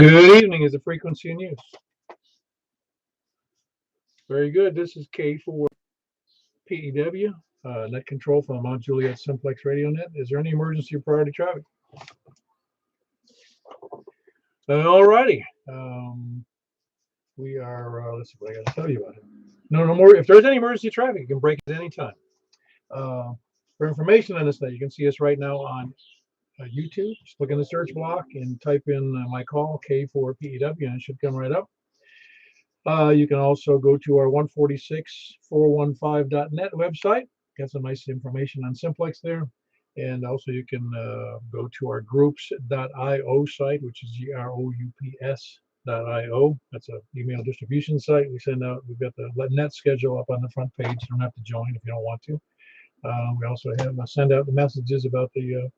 Good evening. Is the frequency in use? Very good. This is K4 PEW, net control from Mount Juliet Simplex Radio Net. Is there any emergency or priority traffic? All righty. We are, let's see what I got to tell you about it. No more. If there's any emergency traffic, you can break it anytime. For information on this, you can see us right now on YouTube. Just look in the search block and type in my call, K4 PEW, and it should come right up. You can also go to our 146.415.net website. Got some nice information on Simplex there. And also you can go to our groups.io site, which is groups.io. That's an email distribution site. We send out, we've got the net schedule up on the front page. You don't have to join if you don't want to. We also have send out the messages about the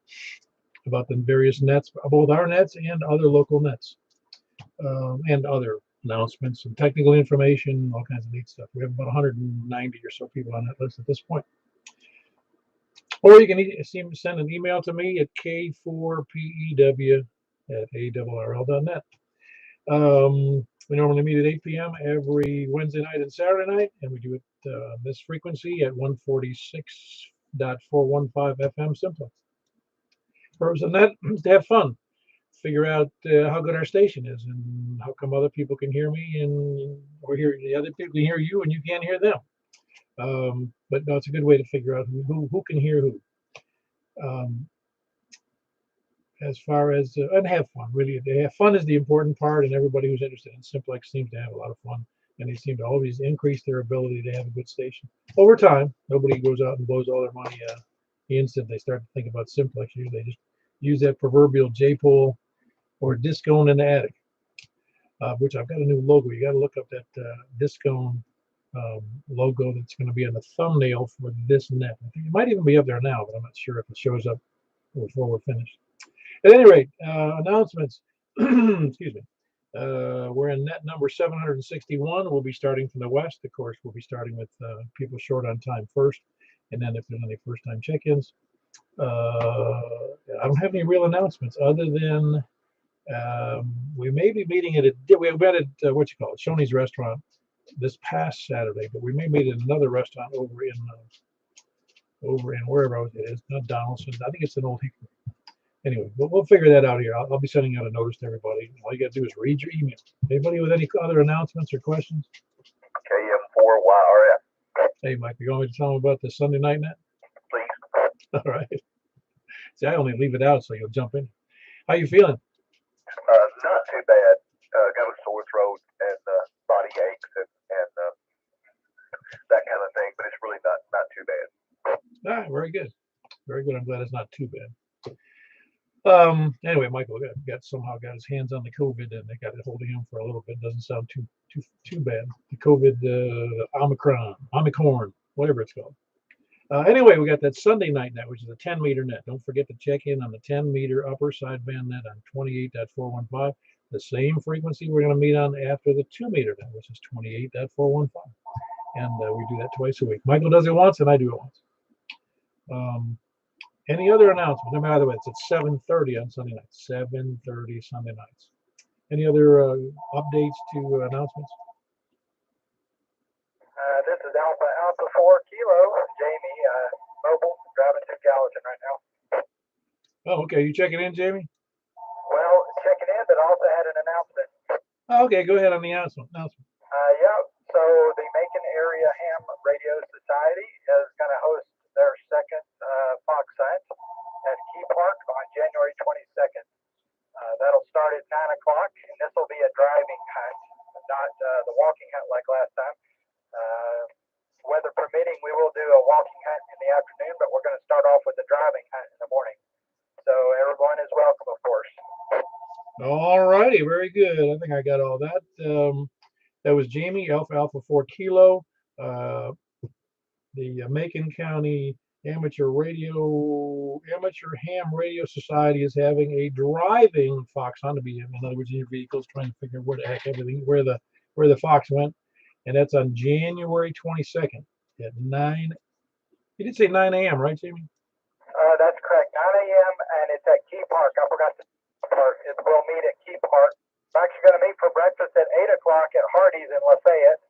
various nets, both our nets and other local nets, and other announcements and technical information, all kinds of neat stuff. We have about 190 or so people on that list at this point. Or you can send an email to me at k4pew@arrl.net. We normally meet at 8 p.m. every Wednesday night and Saturday night, and we do it this frequency at 146.415 FM Simplex. Purpose of that is to have fun, figure out how good our station is and how come other people can hear me and or hear the other people can hear you and you can't hear them. But no, it's a good way to figure out who can hear who. As far as and have fun, really, fun is the important part, and everybody who's interested in Simplex seems to have a lot of fun, and they seem to always increase their ability to have a good station over time. Nobody goes out and blows all their money the instant they start to think about Simplex. Usually they just use that proverbial J-pole or Discone in the attic, which I've got a new logo. You got to look up that Discone logo that's going to be on the thumbnail for this net. I think it might even be up there now, but I'm not sure if it shows up before we're finished. At any rate, announcements. Excuse me. We're in net number 761. We'll be starting from the west. Of course, we'll be starting with people short on time first, and then if there's any first-time check-ins. I don't have any real announcements other than we may be meeting at we met at Shoney's restaurant this past Saturday, but we may meet at another restaurant over in wherever it is, not Donaldson. I think it's an Old Hickory. Anyway, we'll figure that out here. I'll be sending out a notice to everybody. All you got to do is read your email. Anybody with any other announcements or questions? KM4YRF. Hey, Mike, you want me to tell them about the Sunday night net? Please. All right. See, I only leave it out so you'll jump in. How you feeling? Not too bad. Got a sore throat and body aches and that kind of thing, but it's really not too bad. Very good. Very good. I'm glad it's not too bad. Anyway, Michael somehow got his hands on the COVID, and they got a hold of him for a little bit. Doesn't sound too bad. The COVID, Omicron, whatever it's called. Anyway, we got that Sunday night net, which is a 10-meter net. Don't forget to check in on the 10-meter upper sideband net on 28.415, the same frequency we're going to meet on after the 2-meter net, which is 28.415. And we do that twice a week. Michael does it once, and I do it once. Any other announcements? No matter what, it's at 7:30 on Sunday nights. 7:30 Sunday nights. Any other updates to announcements? This is Alpha 4 Kilo, Jamie, mobile, driving to Gallatin right now. Oh, okay. You checking in, Jamie? Well, checking in, but also had an announcement. Oh, okay, go ahead on the announcement. Yeah, so the Macon Area Ham Radio Society is going to host their second Fox hunt at Key Park on January 22nd. That'll start at 9 o'clock, and this will be a driving hunt, not the walking hunt like last time. Weather permitting, we will do a walking hunt in the afternoon, but we're going to start off with the driving hunt in the morning. So everyone is welcome, of course. All righty, very good. I think I got all that. That was Jamie, Alpha 4 Kilo. The Macon County Amateur Ham Radio Society is having a driving fox hunt, to be in other words, in your vehicles, trying to figure where the heck where the fox went, and that's on January 22nd at 9. You did say 9 a.m., right, Jamie? That's correct, 9 a.m. and it's at Key Park. I forgot the part. We'll meet at Key Park I'm actually going to meet for breakfast at 8 o'clock at Hardee's in Lafayette,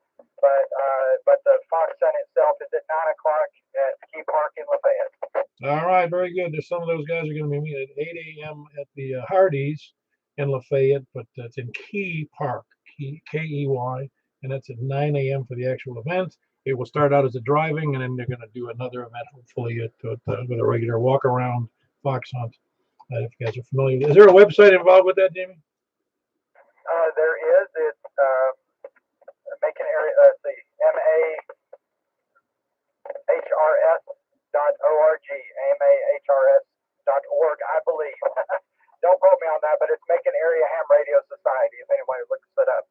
but the Fox Sun itself is at 9 o'clock at Key Park in Lafayette. All right, very good. There's some of those guys are going to be meeting at 8 a.m. at the Hardee's in Lafayette, but it's in Key Park, Key, and that's at 9 a.m. for the actual event. It will start out as a driving, and then they're going to do another event, hopefully, with a regular walk around fox hunt. If you guys are familiar, is there a website involved with that, Jamie? There is. It's making area. Let's see, mahrs.org, mahrs.org, I believe. Don't quote me on that, but it's Macon Area Ham Radio Society. If anybody looks it up.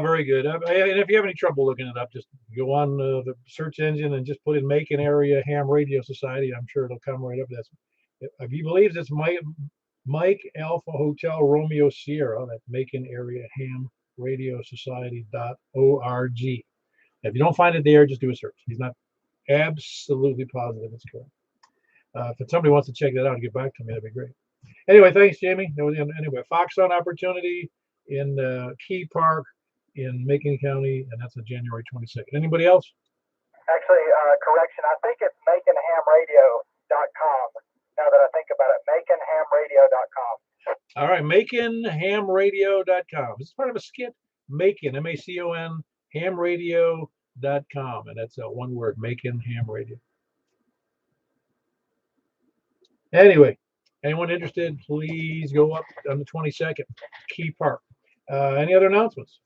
Very good. And if you have any trouble looking it up, just go on the search engine and just put in Macon Area Ham Radio Society. I'm sure it'll come right up. That's, if he believes it's Mike Alpha Hotel Romeo Sierra. That's Macon Area Ham Radio Society.org. If you don't find it there, just do a search. He's not absolutely positive it's correct. If somebody wants to check that out and get back to me, that'd be great. Anyway, thanks, Jamie. Anyway, Fox Hunt opportunity in Key Park in Macon County, and that's on January 22nd. Anybody else? Actually, correction. I think it's MaconHamRadio.com. Now that I think about it, MaconHamRadio.com. All right, MaconHamRadio.com. This is part of a skit. Macon, M-A-C-O-N, hamradio.com, and that's one word, Macon Ham Radio. Anyway, anyone interested, please go up on the 22nd, Key Park. Any other announcements?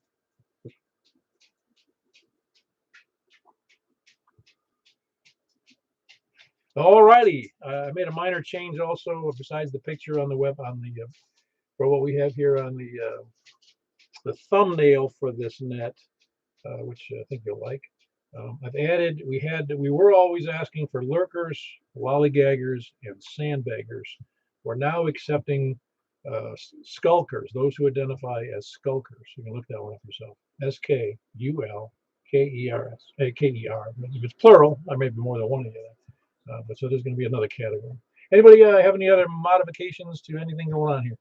All righty. I made a minor change also besides the picture on the web for what we have here on the thumbnail for this net, which I think you'll like. I've added. We were always asking for lurkers, lollygaggers, and sandbaggers. We're now accepting skulkers, those who identify as skulkers. You can look that one up yourself. SKULKERS, KER. If it's plural, there may be more than one of you. But so there's going to be another category. Anybody have any other modifications to anything going on here?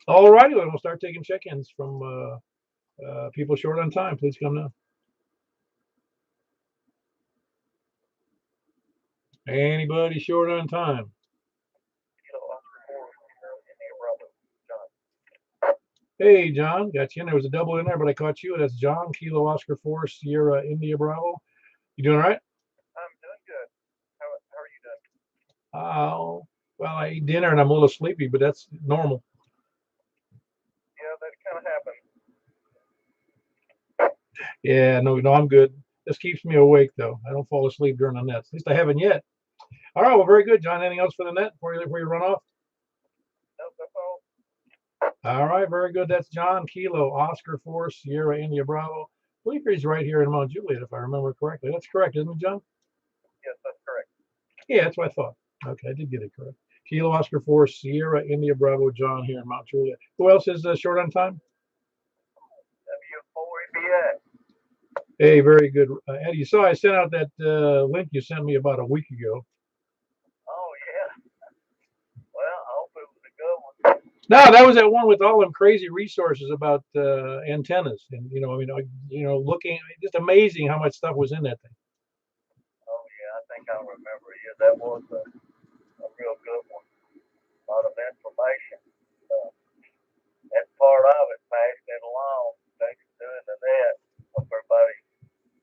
All righty, well, we'll start taking check-ins from people short on time. Please come now. Anybody short on time? Hey, John, got you in. There was a double in there, but I caught you. That's John, Kilo Oscar 4, Sierra, India, Bravo. You doing all right? I'm doing good. How are you doing? Oh, well, I ate dinner and I'm a little sleepy, but that's normal. Yeah, that kind of happens. Yeah, no, I'm good. This keeps me awake, though. I don't fall asleep during the nets. At least I haven't yet. All right, well, very good, John. Anything else for the net before you run off? Nope, that's all. All right, very good. That's John, Kilo, Oscar 4, Sierra, India, Bravo. I believe he's right here in Mount Juliet, if I remember correctly. That's correct, isn't it, John? Yes, that's correct. Yeah, that's what I thought. Okay, I did get it correct. Kilo, Oscar 4, Sierra, India, Bravo, John here in Mount Juliet. Who else is short on time? W4EBA. Hey, very good. Eddie, you saw I sent out that link you sent me about a week ago. Oh, yeah. Well, I hope it was a good one. No, that was that one with all them crazy resources about antennas, and looking, just amazing how much stuff was in that thing. Oh yeah, I think I remember. Yeah, that was a real good one. A lot of information. That part of it, passing it along. Thanks for doing that. Hope everybody's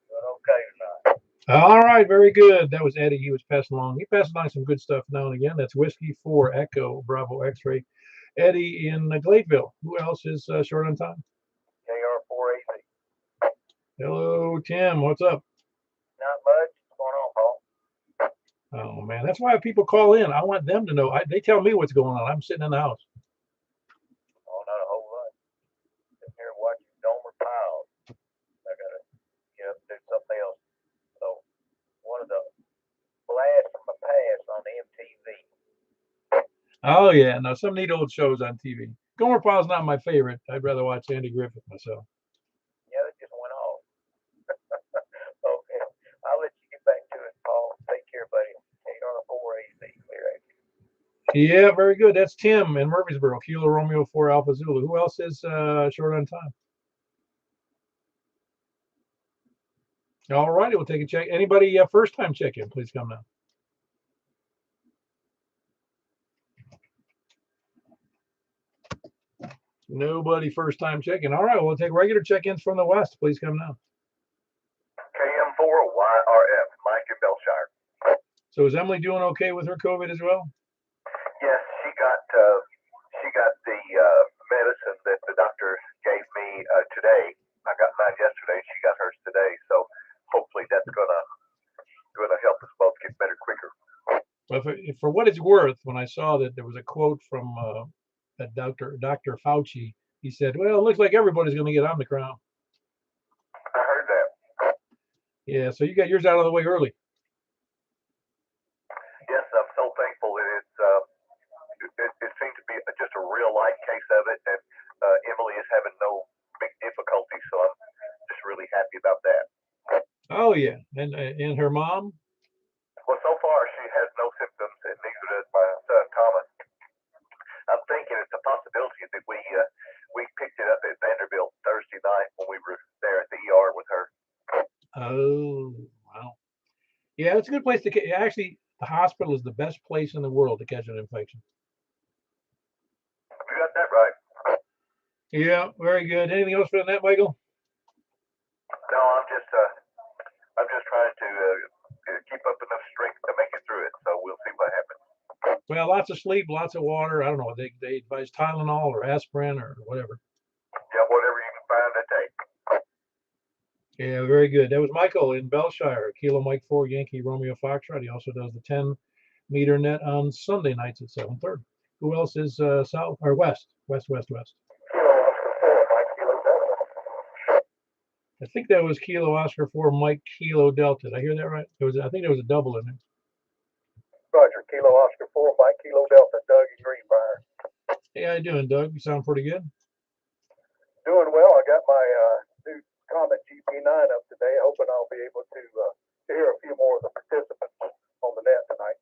doing okay tonight. All right, very good. That was Eddie. He was passing along. He passed along some good stuff now and again. That's Whiskey 4 Echo Bravo X-ray. Eddie in Gladeville. Who else is short on time? KR4AC. Hello, Tim. What's up? Not much. What's going on, Paul? Oh man, that's why people call in. I want them to know. They tell me what's going on. I'm sitting in the house. Oh, not a whole lot. Sitting here watching Domer Piles. I gotta get up and do something else. So, one of the blasts from the past on MTV. Oh yeah, now some neat old shows on TV. Gomer Pyle's not my favorite. I'd rather watch Andy Griffith myself. Yeah, that just went off. Okay, I'll let you get back to it, Paul. Take care, buddy. KR4AC, clear Yeah, very good. That's Tim in Murfreesboro, Kilo Romeo 4 Alpha Zulu. Who else is short on time? All righty, we'll take a check. Anybody first time check in, please come now. Nobody first time check in. All right, we'll take regular check ins from the west. Please come now. KM4YRF, Mike in Belshire. So is Emily doing okay with her COVID as well? Yes, she got the medicine that the doctor gave me today. I got mine yesterday. She got hers today. So hopefully that's gonna help us both get better quicker. Well, if for what it's worth, when I saw that there was a quote from that Dr. Fauci, he said, "Well, it looks like everybody's going to get Omicron." I heard that. Yeah, so you got yours out of the way early. Yes, I'm so thankful that it seemed to be just a real light case of it, and Emily is having no big difficulty. So I'm just really happy about that. Oh yeah, and her mom. Well, so far she has no symptoms, and neither does my son Thomas. I'm thinking it's a possibility that we picked it up at Vanderbilt Thursday night when we were there at the ER with her. Oh wow. Yeah, it's a good place to actually. The hospital is the best place in the world to catch an infection. You got that right. Yeah, very good. Anything else for the net, Michael? No, I'm just trying to keep up enough strength to make it through it. So we'll see what happens. Well, lots of sleep, lots of water. I don't know. They advise Tylenol or aspirin or whatever. Yeah, whatever you can find to take. Yeah, very good. That was Michael in Belshire, Kilo Mike 4 Yankee Romeo Foxtrot. He also does the 10-meter net on Sunday nights at 7:30. Who else is south or west? West. I think that was Kilo Oscar 4 Mike Kilo Delta. Did I hear that right? I think there was a double in there. Roger, Kilo Oscar 4, Mike Kilo Delta, Doug in Greenbrier. Hey, how you doing, Doug? You sound pretty good. Doing well. I got my new Comet GP9 up today, hoping I'll be able to hear a few more of the participants on the net tonight.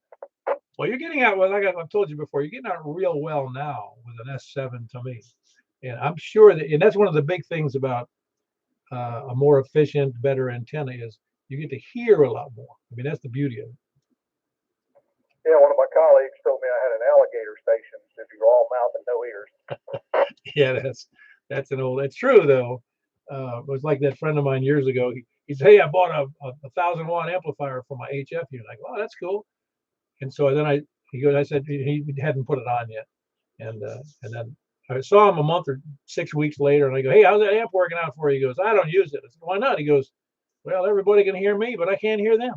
Well, you're getting out. Well, I've told you before, you're getting out real well now with an S7 to me, and I'm sure that, and that's one of the big things about a more efficient, better antenna is you get to hear a lot more. I mean, that's the beauty of it. Yeah, one of my colleagues told me I had an alligator station if you're all mouth and no ears. Yeah, that's true though. It was like that friend of mine years ago. He said, "Hey, I bought a 1,000-watt amplifier for my HF unit." I go, "Oh, that's cool." And so then I said he hadn't put it on yet, and then I saw him a month or 6 weeks later, and I go, "Hey, how's that amp working out for you?" He goes, "I don't use it." I said, "Why not?" He goes, "Well, everybody can hear me, but I can't hear them."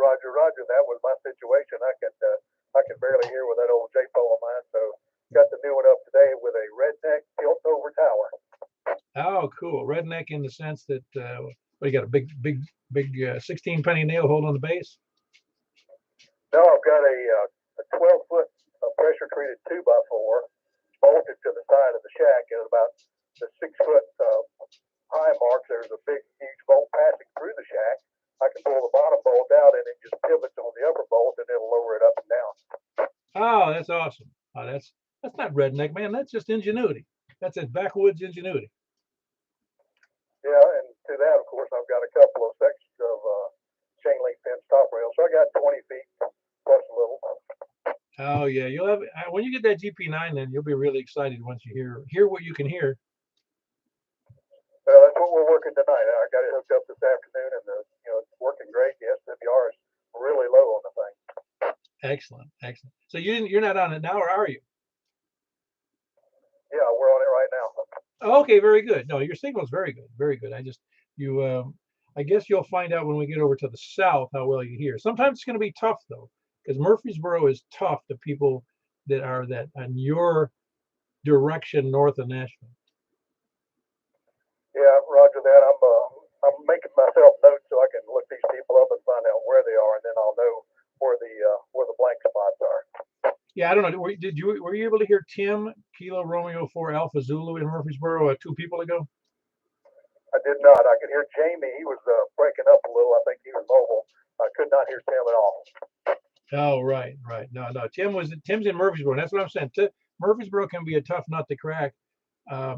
Roger. That was my situation. I could barely hear with that old J-Po of mine. So got the new one up today with a redneck tilt over tower. Oh, cool. Redneck in the sense that you got a big 16-penny nail hole on the base. No, I've got a 12-foot pressure treated 2x4 bolted to the side of the shack at about the 6-foot high mark. There's a big, huge bolt passing through the shack. I can pull the bottom bolt out and it just pivots on the upper bolt and it'll lower it up and down. Oh, that's awesome. Oh, that's not redneck, man. That's just ingenuity. That's a backwoods ingenuity. Yeah, and to that, of course, I've got a couple of sections of chain link fence top rail. So I got 20 feet plus a little. Oh yeah, you'll have when you get that GP9, then you'll be really excited once you hear what you can hear. That's what we're working tonight. I got it hooked up this afternoon, and it's working great. The SWR is really low on the thing. Excellent. So you're not on it now, or are you? Yeah, we're on it right now. Oh, okay, very good. No, your signal's very good. I guess you'll find out when we get over to the south how well you hear. Sometimes it's going to be tough though, because Murfreesboro is tough to people that are on your direction north of Nashville. Yeah, Roger that. I'm making myself notes so I can look these people up and find out where they are, and then I'll know where the blank spots are. Yeah, I don't know. Were you able to hear Tim Kilo Romeo 4 Alpha Zulu in Murfreesboro 2 people ago? I did not. I could hear Jamie. He was breaking up a little. I think he was mobile. I could not hear Tim at all. Oh, right, right. No, no. Tim's in Murfreesboro. And that's what I'm saying. Murfreesboro can be a tough nut to crack.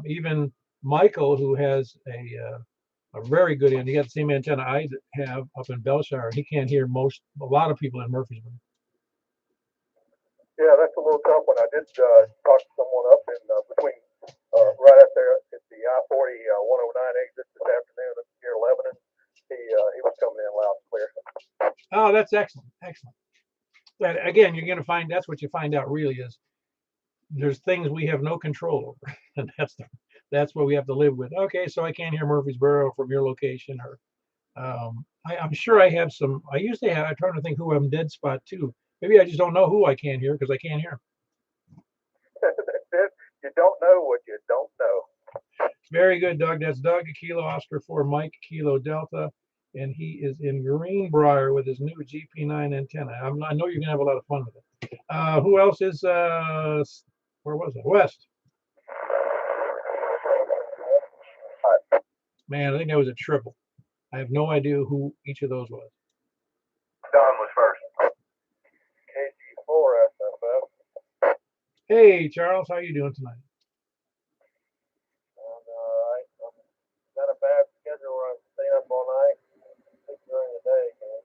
Even Michael, who has a very good end, he got the same antenna I have up in Belshire. He can't hear a lot of people in Murfreesboro. Yeah, that's a little tough one. I did talk to someone up in between right up there at the I-40 109 exit this afternoon up near Lebanon. He was coming in loud and clear. Oh, that's excellent, excellent. But again, you're going to find that's what you find out really is there's things we have no control over, and that's what we have to live with. Okay, so I can't hear Murfreesboro from your location, or I'm sure I have some. I usually have. I'm trying to think who I'm dead spot too. Maybe I just don't know who I can't hear because I can't hear. That's it. You don't know what you don't know. Very good, Doug. That's Doug Kilo Oscar 4 Mike Kilo Delta, and he is in Greenbrier with his new GP9 antenna. I know you're gonna have a lot of fun with it. Who else is? Where was it? West. Man, I think that was a triple. I have no idea who each of those was. Don was first. KG4 SFF. Hey, Charles, how you doing tonight? Alright. Got a bad schedule where I'm staying up all night. Sleep during the day, man.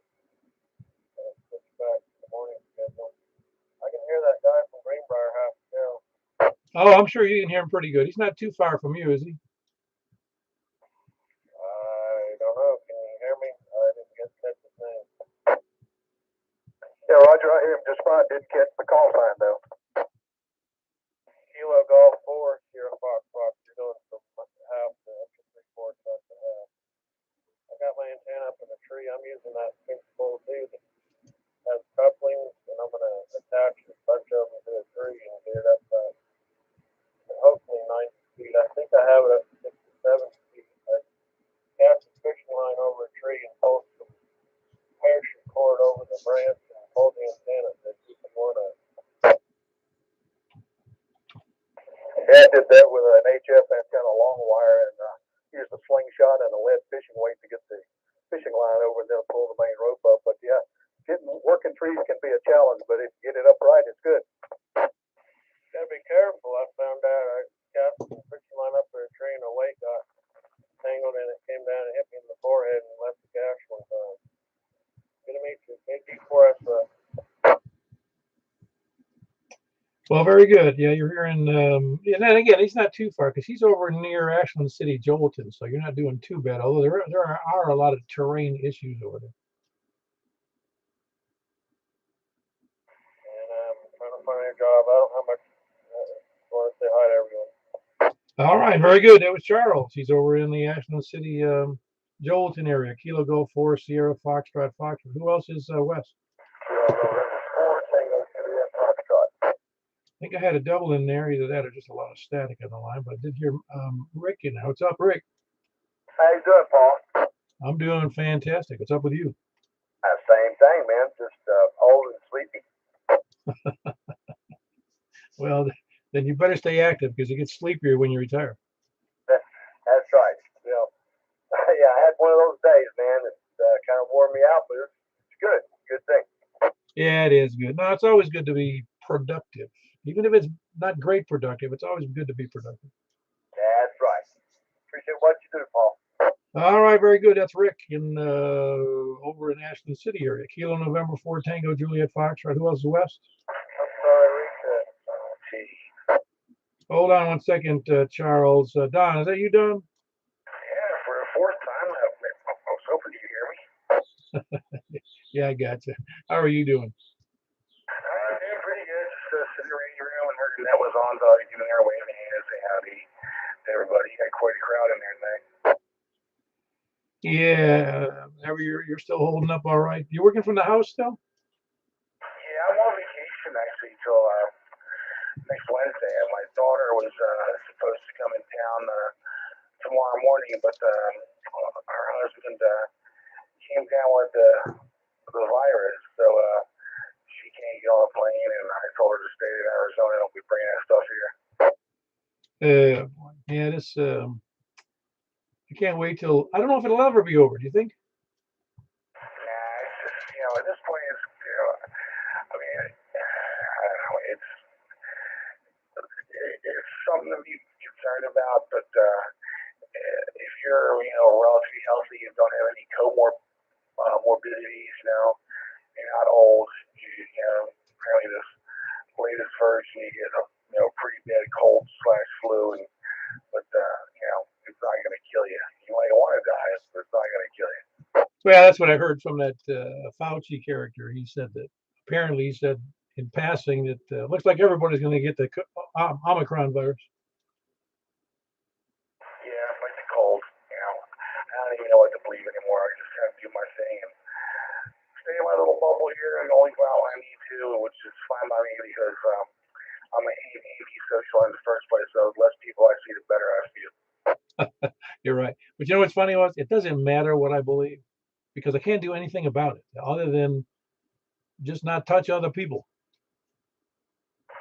Switch back to the morning schedule. I can hear that guy from Greenbrier half the show. Oh, I'm sure you can hear him pretty good. He's not too far from you, is he? I don't know. Can you hear me? I didn't get catch his name. Yeah, Roger, I hear him just fine. Didn't catch the call sign though. Kilo Golf 4, Sierra Fox Fox. You're doing from half to up to 3/4 up to half. I got my antenna up in the tree. I'm using that principle too that has couplings, and I'm gonna attach a bunch of them to a tree and get it up and hopefully 90 feet. I think I have it up to 67 feet. I cast a fishing line over a tree and pulled some parachute cord over the branch and hold the antenna to keep the one up. Yeah, I did that with an HF antenna long wire and used a slingshot and a lead fishing weight to get the fishing line over and then pull the main rope up. But yeah, working trees can be a challenge, but if you get it up right, it's good. Gotta be careful. I found out I cast the fishing line up for a tree and a weight got tangled and it came down and hit me in the forehead and left the gash one time. Good to meet you. KG4 SFF. Well, very good. Yeah, you're hearing. And then again, he's not too far because he's over near Ashland City, Jolton. So you're not doing too bad. Although there are a lot of terrain issues over there. And I'm trying to find a job. I don't know how much. I want to say hi to everyone. All right, very good. That was Charles. He's over in the Ashland City, Jolton area. Kilo Go 4 Sierra Foxtrot Foxtrot. Who else is west? I think I had a double in there, either that or just a lot of static on the line, but I did hear Rick in there. What's up, Rick? How you doing, Paul? I'm doing fantastic. What's up with you? Same thing, man. Just old and sleepy. Well, then you better stay active because you get sleepier when you retire. That's right. You know, yeah, I had one of those days, man. It kind of wore me out, but it's good. Good thing. Yeah, it is good. No, it's always good to be productive. Even if it's not great productive, it's always good to be productive. That's right. Appreciate what you do, Paul. All right, very good. That's Rick in over in Ashland City area. Kilo November 4 Tango Juliet Foxtrot. Who else is west? I'm sorry, Rick. Gee. Hold on one second, Charles. Don, is that you, Don? Yeah, for the fourth time, I was hoping you hear me. Yeah, I got you. How are you doing? I'm doing pretty good. Just sitting in the radio room and heard that was on, so I was getting there waving hands, say howdy to everybody. You got quite a crowd in there tonight. Yeah, you're still holding up all right. You working from the house still? Yeah, I'm on vacation actually till next Wednesday. My daughter was supposed to come in town tomorrow morning, but her husband came down with the virus, so she can't get on a plane, and I told her to stay in Arizona and I'll be bringing that stuff here. Yeah, this I can't wait till I don't know if it'll ever be over. Do you think? Nah, it's just at this point, I mean, I don't know, it's something to be concerned about, but if you're, relatively healthy and don't have any morbidities, you're not old, apparently this latest version, you get a, pretty bad cold slash flu, but, it's not going to kill you. You might want to die, but it's not going to kill you. Well, that's what I heard from that Fauci character. He said that apparently he said in passing that looks like everybody's going to get the Omicron virus. Yeah, like the cold. I don't even know what to believe anymore. I just kind of do my thing and stay in my little bubble here and only go out when I need to, which is fine by me because I'm an AV social in the first place. So the less people I see, the better I feel. You're right. But you know what's funny was it doesn't matter what I believe because I can't do anything about it other than just not touch other people.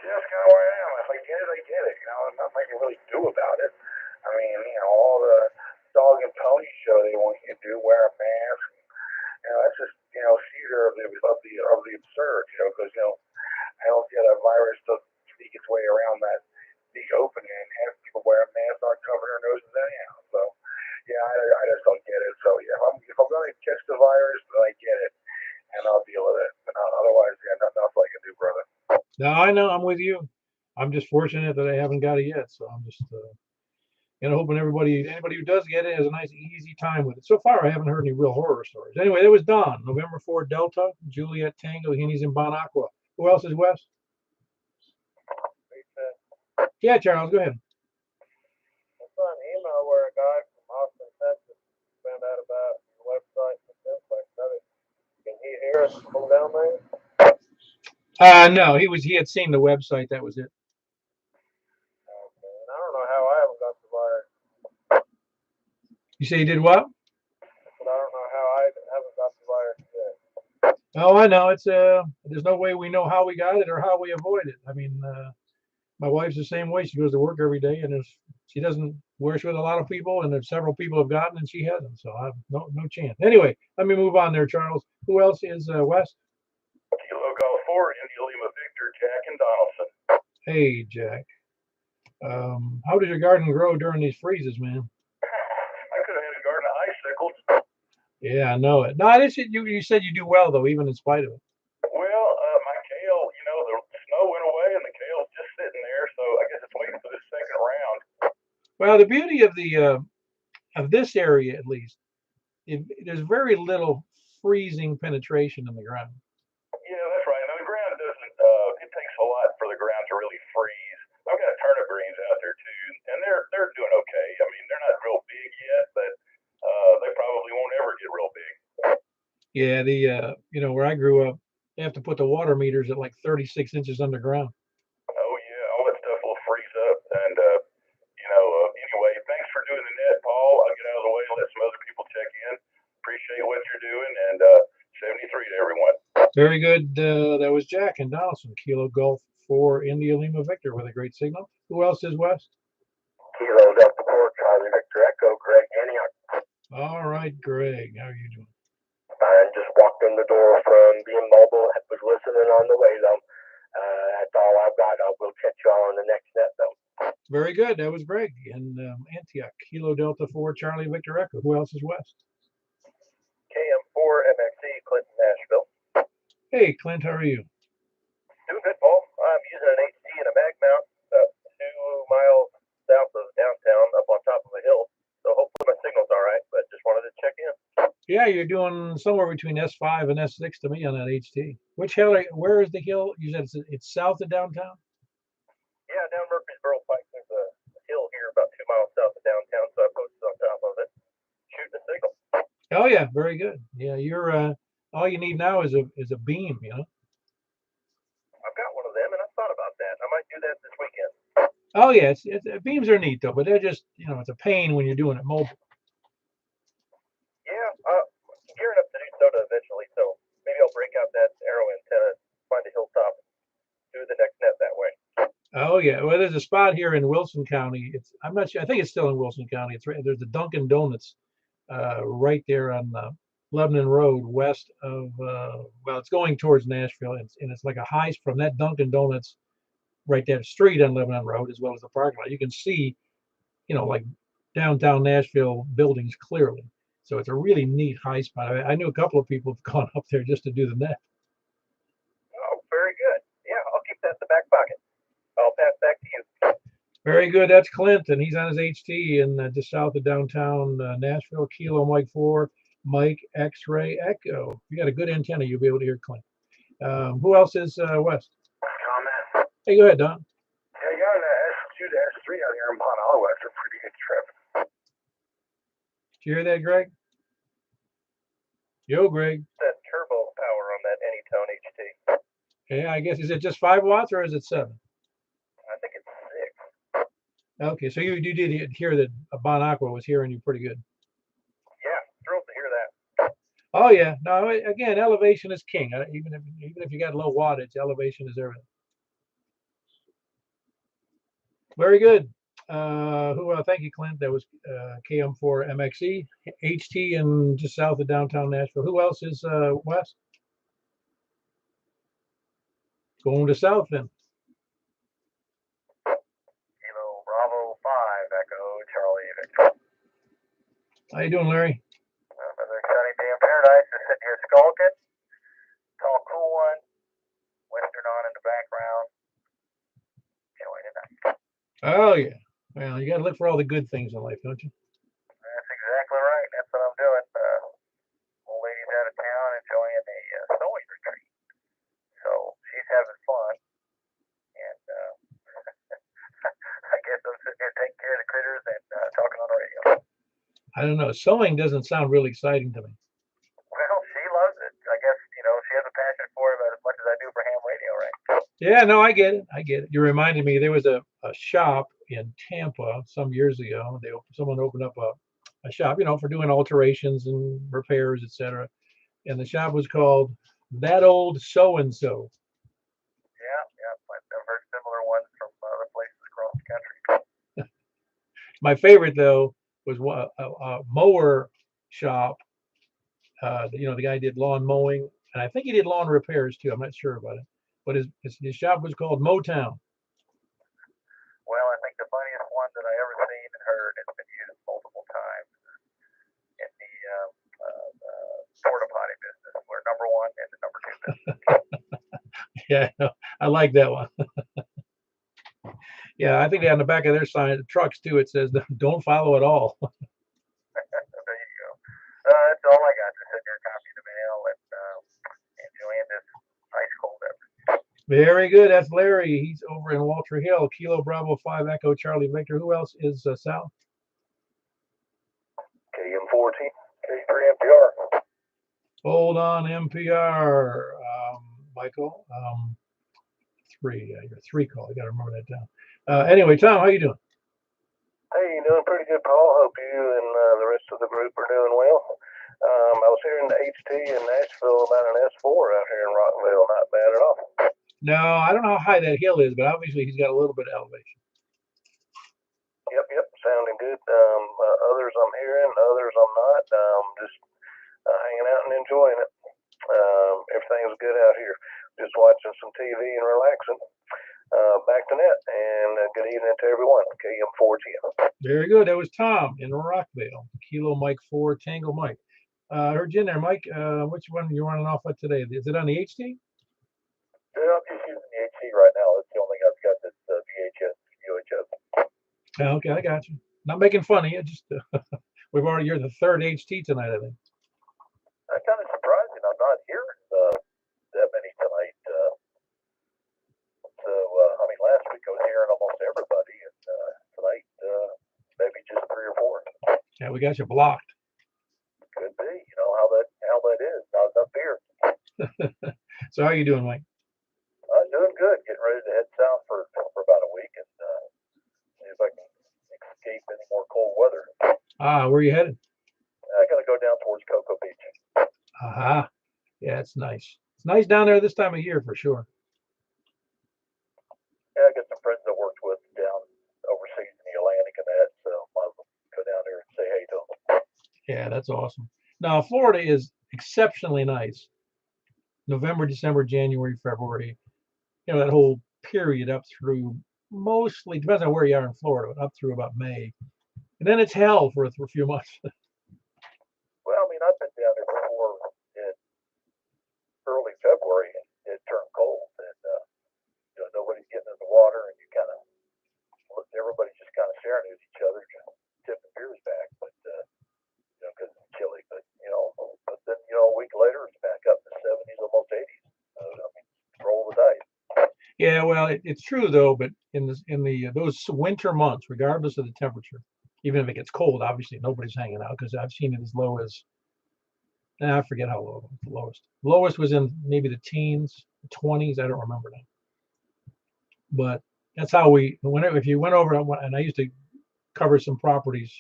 Yeah, that's kind of where I am. If I get it, I get it. There's nothing I can really do about it. I mean, all the dog and pony show they want you to do, wear a mask. That's just, theater of the absurd, because, I don't get a virus to sneak its way around that big opening and have people wear a mask, not covering their noses anyhow. So, yeah, I just don't get it. So, yeah, if I'm going to catch the virus, then I get it, and I'll deal with it. Otherwise, yeah, nothing else I can do, brother. No, I know. I'm with you. I'm just fortunate that I haven't got it yet. So I'm just, hoping anybody who does get it has a nice, easy time with it. So far, I haven't heard any real horror stories. Anyway, there was Don, November 4 Delta, Juliet Tango, Henny's in Bon Aqua. Who else is West? Yeah, Charles, go ahead. I saw an email where a guy from Austin, Texas, found out about your website for Simplex. Can he hear us from down there? No, he had seen the website. That was it. Okay. And I don't know how I haven't got the virus. You say you did what? But I don't know how I haven't got the virus yet. Oh, I know. It's there's no way we know how we got it or how we avoid it. I mean, my wife's the same way. She goes to work every day, and she doesn't work with a lot of people, and there's several people have gotten, and she hasn't. So I have no chance. Anyway, let me move on there, Charles. Who else is West? Kilo Golf 4, India Lima Victor, Jack and Donaldson. Hey, Jack. How did your garden grow during these freezes, man? I could have had a garden of icicles. Yeah, I know it. No, you said you do well though, even in spite of it. Well, my kale, the snow went away and the kale's just sitting there, so I guess it's waiting for the second round. Well, the beauty of of this area, at least, there's very little freezing penetration in the ground. Yeah, that's right. Now the ground doesn't. It takes a lot for the ground to really freeze. I've got turnip greens out there too, and they're doing okay. I mean, they're not real big yet, but they probably won't ever get real big. Yeah, where I grew up, they have to put the water meters at like 36 inches underground. Oh yeah, all that stuff will freeze up. And anyway, thanks for doing the net, Paul. I'll get out of the way and let some other people check in. Appreciate what you're doing, and 73 to everyone. Very good. That was Jack and Donaldson, Kilo Golf 4 India Lima Victor with a great signal. Who else is West? Kilo Delta 4 Charlie Victor Echo, Greg Antioch. All right, Greg, how are you doing? I just walked in the door from being mobile. I was listening on the way though. That's all I've got. I will catch you all on the next net though. Very good. That was Greg in Antioch, Kilo Delta 4 Charlie Victor Echo. Who else is West? KM4 MXE, Clinton, Nashville. Hey, Clint, how are you? Doing good, Paul. I'm using an HT and a mag mount about 2 miles south of downtown up on top of a hill. So hopefully my signal's all right, but just wanted to check in. Yeah, you're doing somewhere between S5 and S6 to me on that HT. Which hill? Where is the hill? You said it's south of downtown? Yeah, down Murfreesboro Pike. There's a hill here about 2 miles south of downtown, so I posted on top of it, shooting a signal. Oh yeah, very good. Yeah, you're all you need now is a beam, I've got one of them, and I thought about that. I might do that this weekend. Oh yeah, beams are neat though, but they're just it's a pain when you're doing it mobile. Yeah, gearing up to do soda eventually, so maybe I'll break out that arrow antenna, find a hilltop, do the next net that way. Oh yeah, well there's a spot here in Wilson County. I'm not sure. I think it's still in Wilson County. It's right there's the Dunkin' Donuts right there on Lebanon Road, west of well, it's going towards Nashville, and it's like a high from that Dunkin' Donuts right there street on Lebanon Road, as well as the parking lot. You can see, like downtown Nashville buildings clearly. So it's a really neat high spot. I knew a couple of people have gone up there just to do the net. Oh, very good. Yeah, I'll keep that in the back pocket. I'll pass back to you. Very good. That's Clinton. He's on his HT in just south of downtown Nashville. Kilo Mike 4, Mike X-Ray Echo. If you got a good antenna, you'll be able to hear Clint. Who else is West? Comment. Hey, go ahead, Don. Yeah, you're on the S2 to S3 out here in Pond Hollow after a pretty good trip. Did you hear that, Greg? Yo, Greg. That turbo power on that Anytone HT. Yeah, I guess, is it just 5 watts or is it 7? I think it's 6. Okay, so you did hear that Bon Aqua was hearing you pretty good. Yeah, thrilled to hear that. Oh yeah, no, again, elevation is king. Even if you got low wattage, elevation is everything. Very good. Thank you, Clint. That was KM4 MXE, HT, and just south of downtown Nashville. Who else is West? Going to south then. Kilo Bravo 5 Echo Charlie Victor. How you doing, Larry? Another exciting day in paradise. Just sitting here skulking. Tall, cool one. Western on in the background. Enjoying it. Oh yeah. Well, you got to look for all the good things in life, don't you? That's exactly right. That's what I'm doing. Old lady's out of town enjoying a sewing retreat. So she's having fun. And I guess I'm sitting here taking care of the critters and talking on the radio. I don't know. Sewing doesn't sound really exciting to me. Well, she loves it. I guess, she has a passion for it about as much as I do for ham radio, right? Yeah, no, I get it. I get it. You reminded me there was a shop in Tampa some years ago. Someone opened up a shop, for doing alterations and repairs, etc. And the shop was called That Old So and So. Yeah. I've heard similar ones from other places across the country. My favorite though was a mower shop. The guy did lawn mowing, and I think he did lawn repairs too. I'm not sure about it, but his shop was called Motown. Well, I think the funniest one that I ever seen and heard, it's been used multiple times in the porta potty business. We're number 1 and the number 2 business. Yeah, I like that one. Yeah, I think on the back of their sign, the trucks too, it says "Don't follow at all." There you go. That's all I got. Just sitting here copying the mail and enjoying this ice cold beverage. Very good. That's Larry. He's over in Walter Hill. Kilo Bravo 5 Echo Charlie Victor. Who else is south? KM14, K3 MPR. Hold on, MPR. Michael. 3. Your 3 call. I got to remember that down. Anyway, Tom, how you doing? Hey, doing pretty good, Paul. Hope you and the rest of the group are doing well. I was hearing the HT in Nashville about an S4 out here in Rockville. Not bad at all. No, I don't know how high that hill is, but obviously he's got a little bit of elevation. Yep, sounding good. Others I'm hearing, others I'm not. Just hanging out and enjoying it. Everything's good out here. Just watching some TV and relaxing. Back to net, and good evening to everyone. KM4TM. Very good. That was Tom in Rockville. Kilo Mike 4 Tango Mike. I heard you in there, Mike. Which one are you running off with today? Is it on the HT? Yeah, I'm just using the HT right now. That's the only thing I've got that's VHS, UHF. Okay, I got you. Not making fun of you. Just you're the 3rd HT tonight, I think. That's kind of surprising. I'm not hearing that many tonight. Last week I was hearing almost everybody, and tonight maybe just 3 or 4. Yeah, we got you blocked. Could be. You know how that is. Not enough beer. So how you doing, Mike? I'm doing good. Getting ready to head south for about a week and see if I can escape any more cold weather. Where are you headed? I got to go down towards Cocoa Beach. Aha. Yeah, it's nice. It's nice down there this time of year for sure. Yeah, I got some friends I worked with down overseas in the Atlantic and that, so might as well go down there and say hey to them. Yeah, that's awesome. Now, Florida is exceptionally nice. November, December, January, February, that whole period up through mostly, depends on where you are in Florida, up through about May. And then it's hell for a few months. Well, I mean, I've been down there before in early February, and it turned cold, and nobody's getting in the water, and you kind of everybody's just kind of staring at each other, tipping beers back, but because it's chilly. But then a week later it's back up in the 70s, almost 80s. I mean, roll the dice. Yeah, well, it's true though, but in the those winter months, regardless of the temperature, even if it gets cold, obviously nobody's hanging out because I've seen it as low as I forget how low the lowest. Lowest was in maybe the teens, 20s. I don't remember now. But that's how whenever if you went over, and I used to cover some properties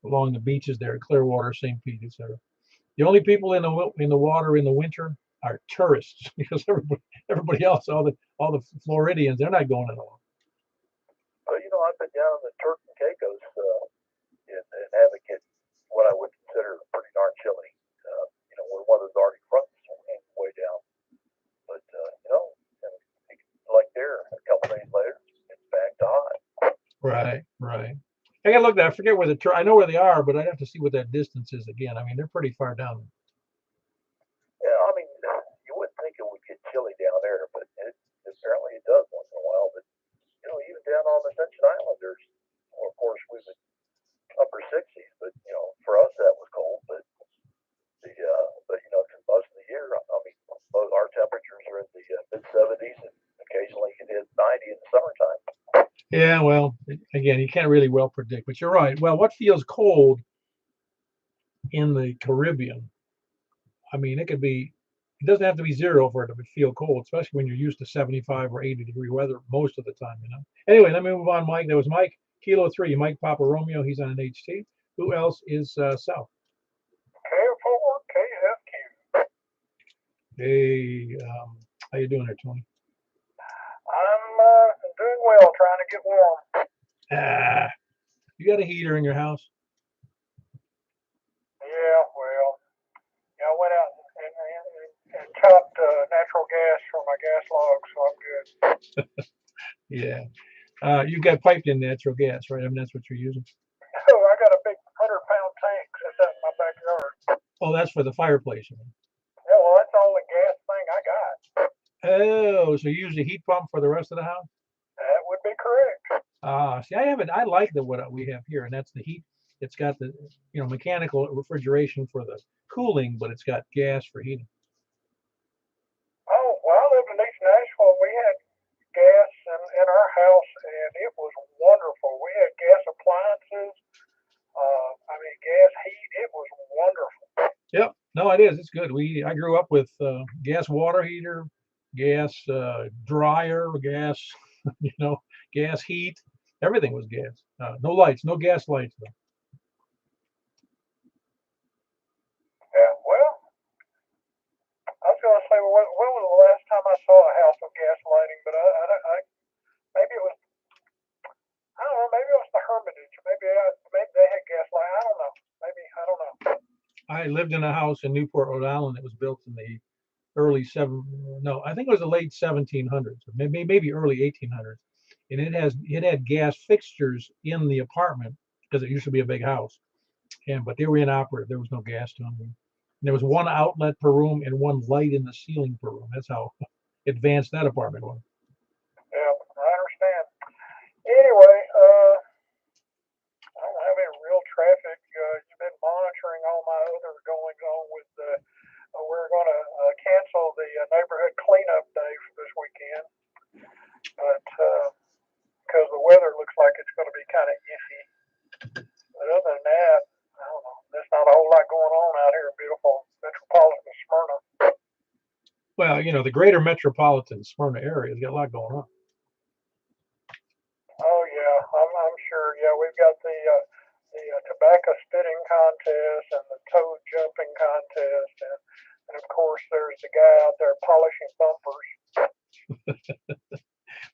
along the beaches there, Clearwater, St. Pete, etc. The only people in the water in the winter are tourists because everybody else, all the Floridians, they're not going at all. Well, I've been down in the Turks and Caicos in Advocate, what I would consider pretty darn chilly. Where weather's already fronts way down. But like there, a couple days later, it's back to hot. Right. I gotta look at. I forget where I know where they are, but I'd have to see what that distance is again. I mean, they're pretty far down. Yeah, I mean, you wouldn't think it would get chilly down there, but apparently it does once in a while. But even down on Ascension Island, of course, we would upper 60s, but for us that was cold. But most of the year, I mean, most our temperatures are in the mid 70s, and occasionally it is 90 in the summertime. Yeah, well, again, you can't really well predict, but you're right. Well, what feels cold in the Caribbean? I mean, it doesn't have to be zero for it to feel cold, especially when you're used to 75 or 80-degree weather most of the time, Anyway, let me move on, Mike. That was Mike, Kilo 3, Mike Papa Romeo. He's on an HT. Who else is south? K4 KFQ. Hey, how you doing there, Tony? I'm doing well, trying to get warm. You got a heater in your house? Yeah, well, I went out and chopped natural gas from my gas log, so I'm good. Yeah. You've got piped in natural gas, right? I mean, that's what you're using. Oh, I got a big 100-pound tank that's out in my backyard. Oh, that's for the fireplace. Yeah, well, that's the only gas thing I got. Oh, so you use the heat pump for the rest of the house? That would be correct. See, I like what we have here, and that's the heat. It's got the mechanical refrigeration for the cooling, but it's got gas for heating. Oh, well, I lived in East Nashville. We had gas in our house, and it was wonderful. We had gas appliances. Gas heat. It was wonderful. Yep. No, it is. It's good. I grew up with gas water heater, gas dryer, gas, gas heat. Everything was gas. No lights, no gas lights though. Yeah. Well, I was going to say, when was the last time I saw a house with gas lighting? But maybe it was. I don't know. Maybe it was the Hermitage. Maybe they had gas lighting. I don't know. I don't know. I lived in a house in Newport, Rhode Island that was built in the I think it was the late 1700s, or maybe early 1800s, and it had gas fixtures in the apartment because it used to be a big house, but they were inoperative. There was no gas to them. And there was one outlet per room and one light in the ceiling per room. That's how advanced that apartment was. Yeah, I understand. Anyway, I don't have any real traffic. You've been monitoring all my other goings on with we're going to cancel the neighborhood cleanup day for this weekend, but because the weather looks like it's going to be kind of iffy. But other than that, I don't know. There's not a whole lot going on out here in beautiful metropolitan Smyrna. Well, the greater metropolitan Smyrna area has got a lot going on. Oh yeah, I'm sure. Yeah, we've got the tobacco spitting contest and the toad jumping contest, and of course there's the guy out there polishing bumpers.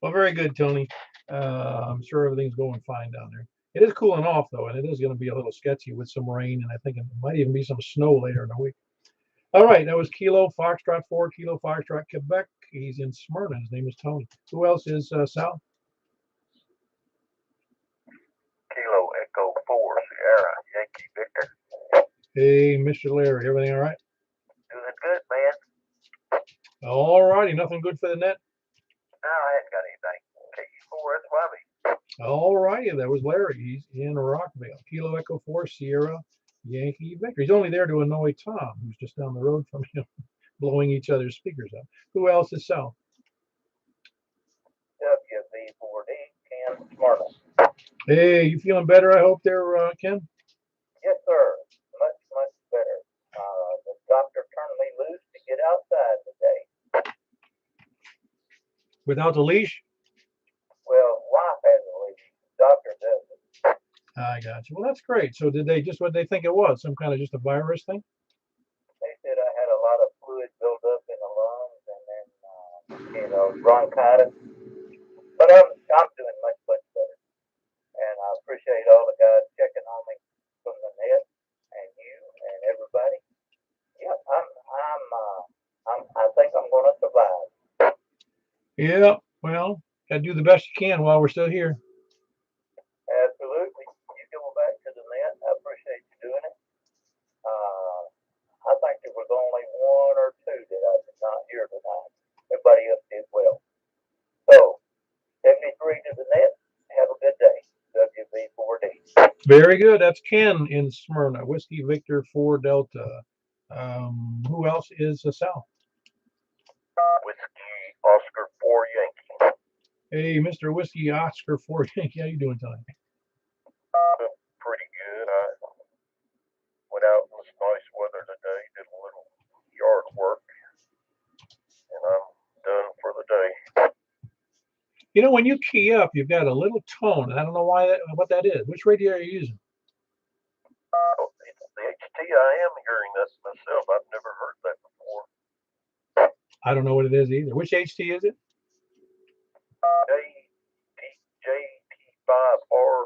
Well, very good, Tony. I'm sure everything's going fine down there. It is cooling off though, and it is going to be a little sketchy with some rain, and I think it might even be some snow later in the week. All right, that was Kilo Foxtrot 4, Kilo Foxtrot Quebec. He's in Smyrna. His name is Tony. Who else is Sal? Kilo Echo 4 Sierra Yankee Victor. Hey, Mr. Larry. Everything all right? Doing good, man. All righty. Nothing good for the net? No, I hadn't got anything. KE4, that's Bobby. All righty. That was Larry. He's in Rockville. Kilo Echo 4 Sierra Yankee Victor. He's only there to annoy Tom, who's just down the road from him, blowing each other's speakers up. Who else is Sal? WV4D, Ken Smyrna. Hey, you feeling better, I hope there, Ken? Yes, sir. Much, much better. The doctor turned me loose to get outside today. Without the leash? Well, wife has a leash. Doctor doesn't. I got you. Well, that's great. So did they just what they think it was? Some kind of just a virus thing? They said I had a lot of fluid build up in the lungs and then, bronchitis. But I'm doing much, much better. And I appreciate all the guys checking on me from the net and you and everybody. Yeah, I think I'm going to survive. Yeah. Well, gotta do the best you can while we're still here. Absolutely. You go back to the net. I appreciate you doing it. I think there was only one or two that I did not hear tonight. Everybody else did well. So, 73 to the net. Have a good day. WV4D. Very good. That's Ken in Smyrna. Whiskey Victor 4 Delta. Who else is Sal? Whiskey Oscar 4 Yankee. Hey, Mr. Whiskey Oscar 4 Yankee. How you doing tonight? Pretty good. I went out in this nice weather today, did a little yard work, and I'm done for the day. You know, when you key up, you've got a little tone. And I don't know what that is. Which radio are you using? Oh, it's the HT. I am hearing that myself. I've never heard that before. I don't know what it is either. Which HT is it? JT5R.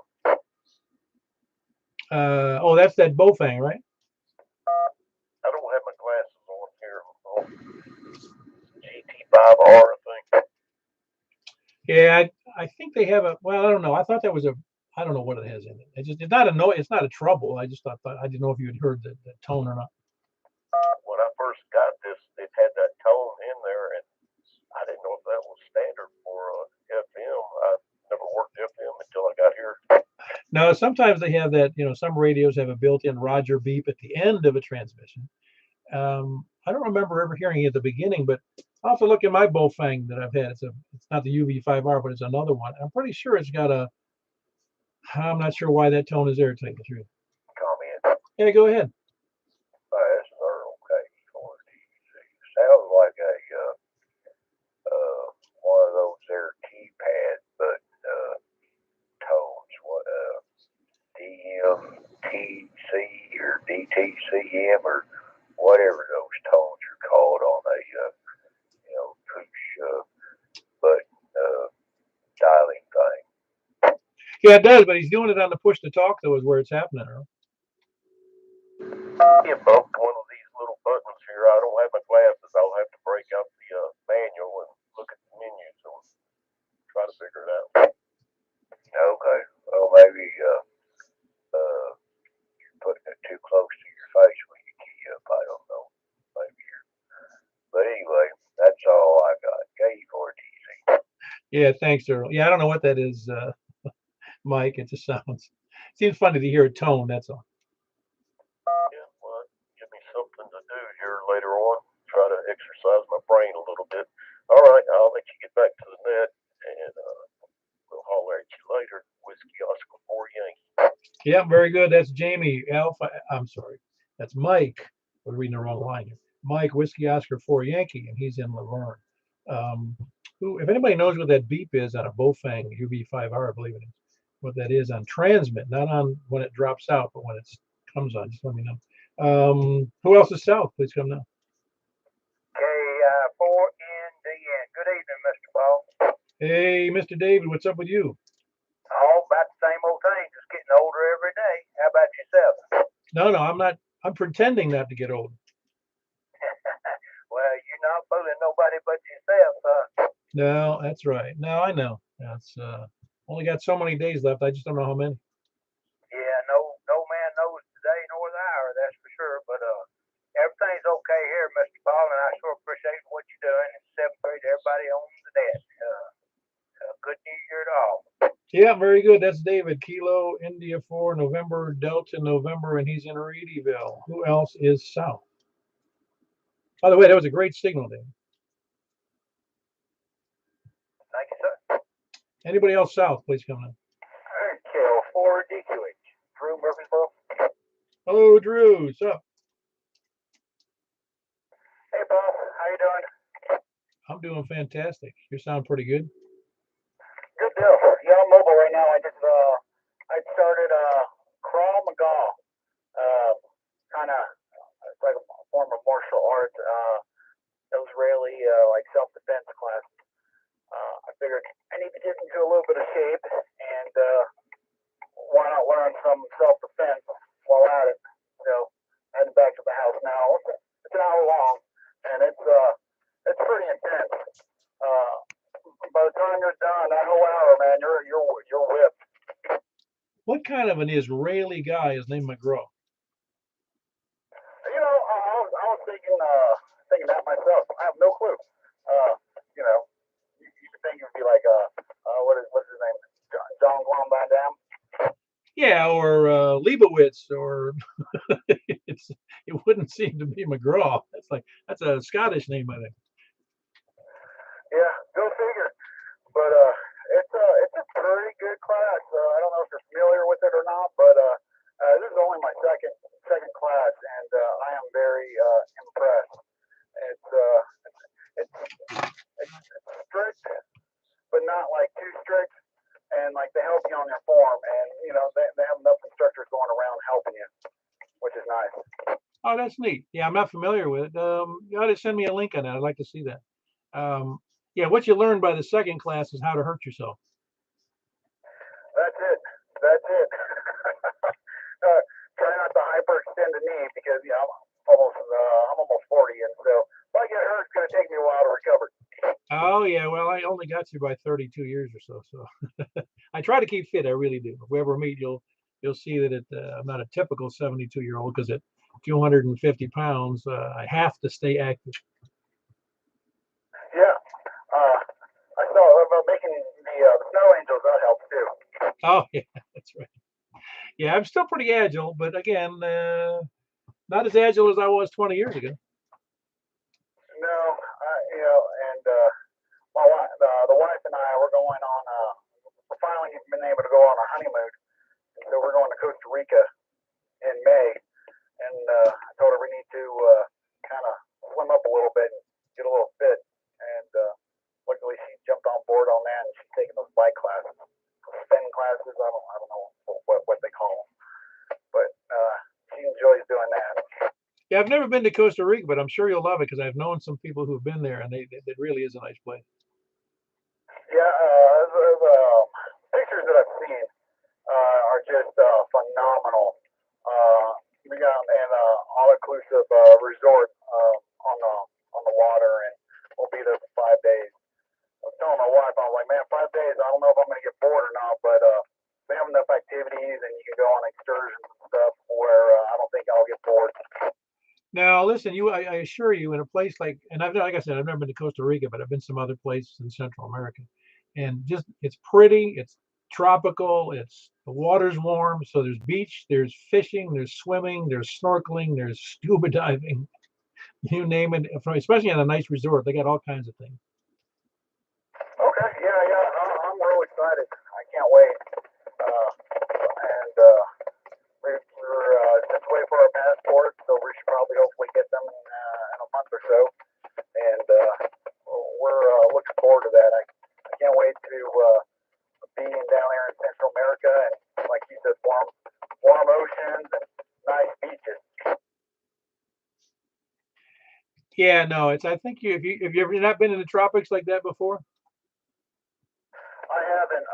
Oh, that's that Bofang, right? I don't have my glasses on here. GT5R, I think. Yeah, I think they have a. Well, I don't know. I thought that was a. I don't know what it has in it. It's not a no. It's not a trouble. I just thought I didn't know if you had heard the tone or not. When I first got this, it had that tone in there, and I didn't know if that was standard for FM. I never worked FM until I got here. Now, sometimes they have that. Some radios have a built-in Roger beep at the end of a transmission. I don't remember ever hearing it at the beginning, but I'll have to look at my Bofang that I've had. It's not the UV5R, but it's another one. I'm pretty sure it's got a. I'm not sure why that tone is there. To tell you the truth. Comment. Yeah, go ahead. That's okay. Sounds like a one of those there keypad button tones. What DMTC or DTCM or whatever those tones are called on a push button dialing thing. Yeah, it does, but he's doing it on the push to talk though, is where it's happening. Yeah, both one of these little buttons here. I don't have my glasses. I'll have to break out the manual and look at the menus and try to figure it out. Okay. Well, maybe you're putting it too close to your face when you key up. I don't know. Maybe you're. But anyway, that's all I got. K4TC. Yeah, thanks, Earl. Yeah, I don't know what that is, Mike. It just seems funny to hear a tone. That's all. Yeah, well, give me something to do here later on. Try to exercise my brain a little bit. All right, I'll let you get back to the net, and we'll holler at you later. Whiskey Oscar 4 Yankee. Yeah, very good. That's Jamie Alpha. I'm sorry. That's Mike. We're reading the wrong line here. Mike Whiskey Oscar 4 Yankee, and he's in Laverne. If anybody knows what that beep is on a Bofang UV5R, I believe it is, what that is on transmit, not on when it drops out, but when it comes on, just let me know. Who else is south? Please come now. K4NDN. Good evening, Mr. Ball. Hey, Mr. David, what's up with you? Oh, about the same old thing, just getting older every day. How about yourself? No, I'm not. I'm pretending not to get old. not fooling nobody but yourself, huh? No, that's right. No, I know. That's only got so many days left. I just don't know how many. Yeah, no man knows the day nor the hour, that's for sure. But everything's okay here, Mr. Paul, and I sure appreciate what you're doing. And seventh grade, everybody on the net. Good New Year to all. Yeah, very good. That's David. Kilo India 4 November Delta November, and he's in Reedyville. Who else is south? By the way, that was a great signal, David. Thank you, sir. Anybody else south, please come in. Kill 4 DQH. Drew Murfreesboro. Hello, Drew. What's up? Hey, Paul. How you doing? I'm doing fantastic. You sound pretty good. Good deal. Yeah, I'm mobile right now. I started Crawl Magal. Kind of it's like a form of martial arts. Israeli like self-defense class. I figured I need to get into a little bit of shape, and why not learn some self-defense while at it? So heading back to the house now. It's an hour long, and it's pretty intense. By the time you're done, that whole hour, man, you're whipped. What kind of an Israeli guy is named McGraw? You know, I was thinking that myself. I have no clue. You know, you would think it would be like what's his name? John Guam Van Damme. Yeah, or Leibowitz, or it wouldn't seem to be McGraw. That's a Scottish name, I think. Yeah, go figure. But it's a pretty good class. I don't know if you're familiar with it or not, but this is only my second class, and I am very impressed. It's strict, but not like too strict, and like they help you on your form, and you know they have enough instructors going around helping you, which is nice. Oh, that's neat. Yeah, I'm not familiar with it. You ought to send me a link on that. I'd like to see that. Yeah, what you learned by the second class is how to hurt yourself. That's it. That's it. Try not to hyperextend the knee because I'm almost 40, and so if I get hurt, it's gonna take me a while to recover. Oh yeah, well I only got you by 32 years or so. So I try to keep fit. I really do. If we ever meet, you'll see that I'm not a typical 72-year-old because at 250 pounds, I have to stay active. Yeah. I saw about making the snow angels. That helps too. Oh yeah, that's right. Yeah, I'm still pretty agile, but again, not as agile as I was 20 years ago. No, and the wife and I we're going on. We're finally been able to go on a honeymoon, and so we're going to Costa Rica in May. And I told her we need to kind of swim up a little bit and get a little fit. And luckily she jumped on board on that, and she's taking those bike classes, spin classes. I don't know what they call them, but she enjoys doing that. Yeah, I've never been to Costa Rica, but I'm sure you'll love it because I've known some people who've been there, and it really is a nice place. Yeah, pictures that I've seen are just phenomenal. We got an all-inclusive resort on the water, and we'll be there for 5 days. I was telling my wife, I was like, man, 5 days. I don't know if I'm going to get bored or not, but we have enough activities, and you can go on excursions and stuff where I don't think I'll get bored. Now, listen, I assure you, in a place like like I said, I've never been to Costa Rica, but I've been some other places in Central America, and just it's pretty, it's tropical, the water's warm, so there's beach, there's fishing, there's swimming, there's snorkeling, there's scuba diving, you name it. Especially on a nice resort, they got all kinds of things. Okay, yeah, I'm real excited. I can't wait. And we're just waiting for our passports, so we should probably hopefully get them in a month or so. And we're looking forward to that. I can't wait to be down there in Central America, and like you said, warm oceans and nice beaches. Yeah, no, I think if you ever not been in the tropics like that before? I haven't.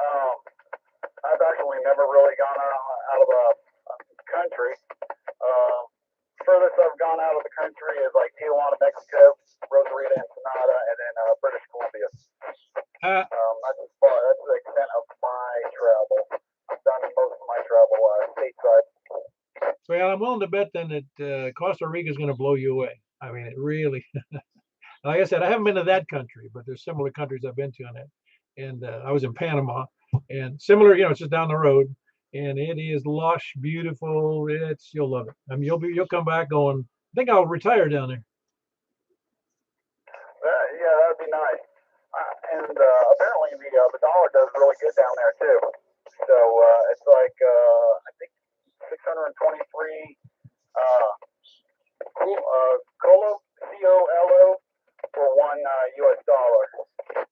I've actually never really gone out of the country. Furthest I've gone out of the country is like Tijuana, Mexico, Rosarita, and Uh, That's the extent of my travel. I've done most of my travel stateside. well, I'm willing to bet then that Costa Rica is going to blow you away. I mean, it really. Like I said, I haven't been to that country, but there's similar countries I've been to on it. And I was in Panama, and similar, it's just down the road, and it is lush, beautiful. You'll love it. I mean, you'll come back going, I think I'll retire down there. Yeah, that'd be nice. And apparently the dollar does really good down there too. So it's like I think 623 colo COLO for one U.S. dollar.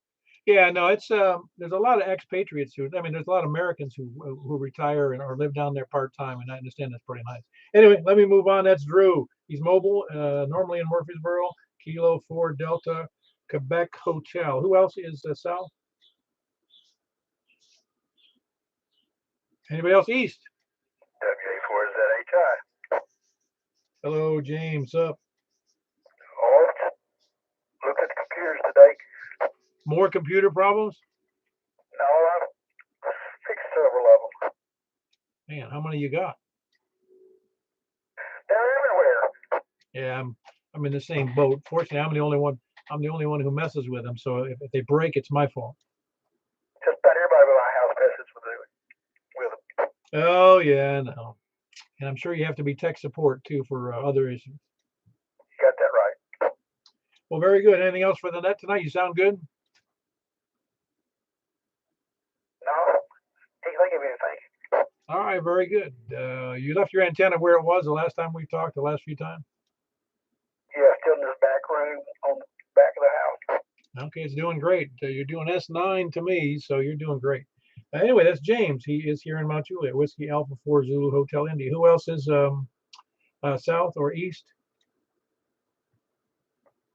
Yeah, no, it's there's a lot of expatriates who, I mean, there's a lot of Americans who retire and or live down there part time, and I understand that's pretty nice. Anyway, let me move on. That's Drew. He's mobile, normally in Murfreesboro, Kilo 4 Delta, Quebec Hotel. Who else is Sal? Anybody else east? WA4ZHI. Hello, James. Up. Oh, look at the computers today. More computer problems? No, I've fixed several of them. Man, how many you got? They're everywhere. Yeah, I'm in the same boat. Fortunately, I'm the only one who messes with them. So if they break, it's my fault. Just about everybody in my house messes with them. Oh yeah, I know. And I'm sure you have to be tech support too for other issues. You got that right. Well, very good. Anything else for the net tonight? You sound good. No, can't think of anything. All right, very good. You left your antenna where it was the last time we talked, the last few times? Yeah, still in this back room on the back of the house. Okay, it's doing great. You're doing S9 to me, so you're doing great. Anyway, that's James. He is here in Mount Juliet, Whiskey Alpha 4 Zulu Hotel India. Who else is south or east?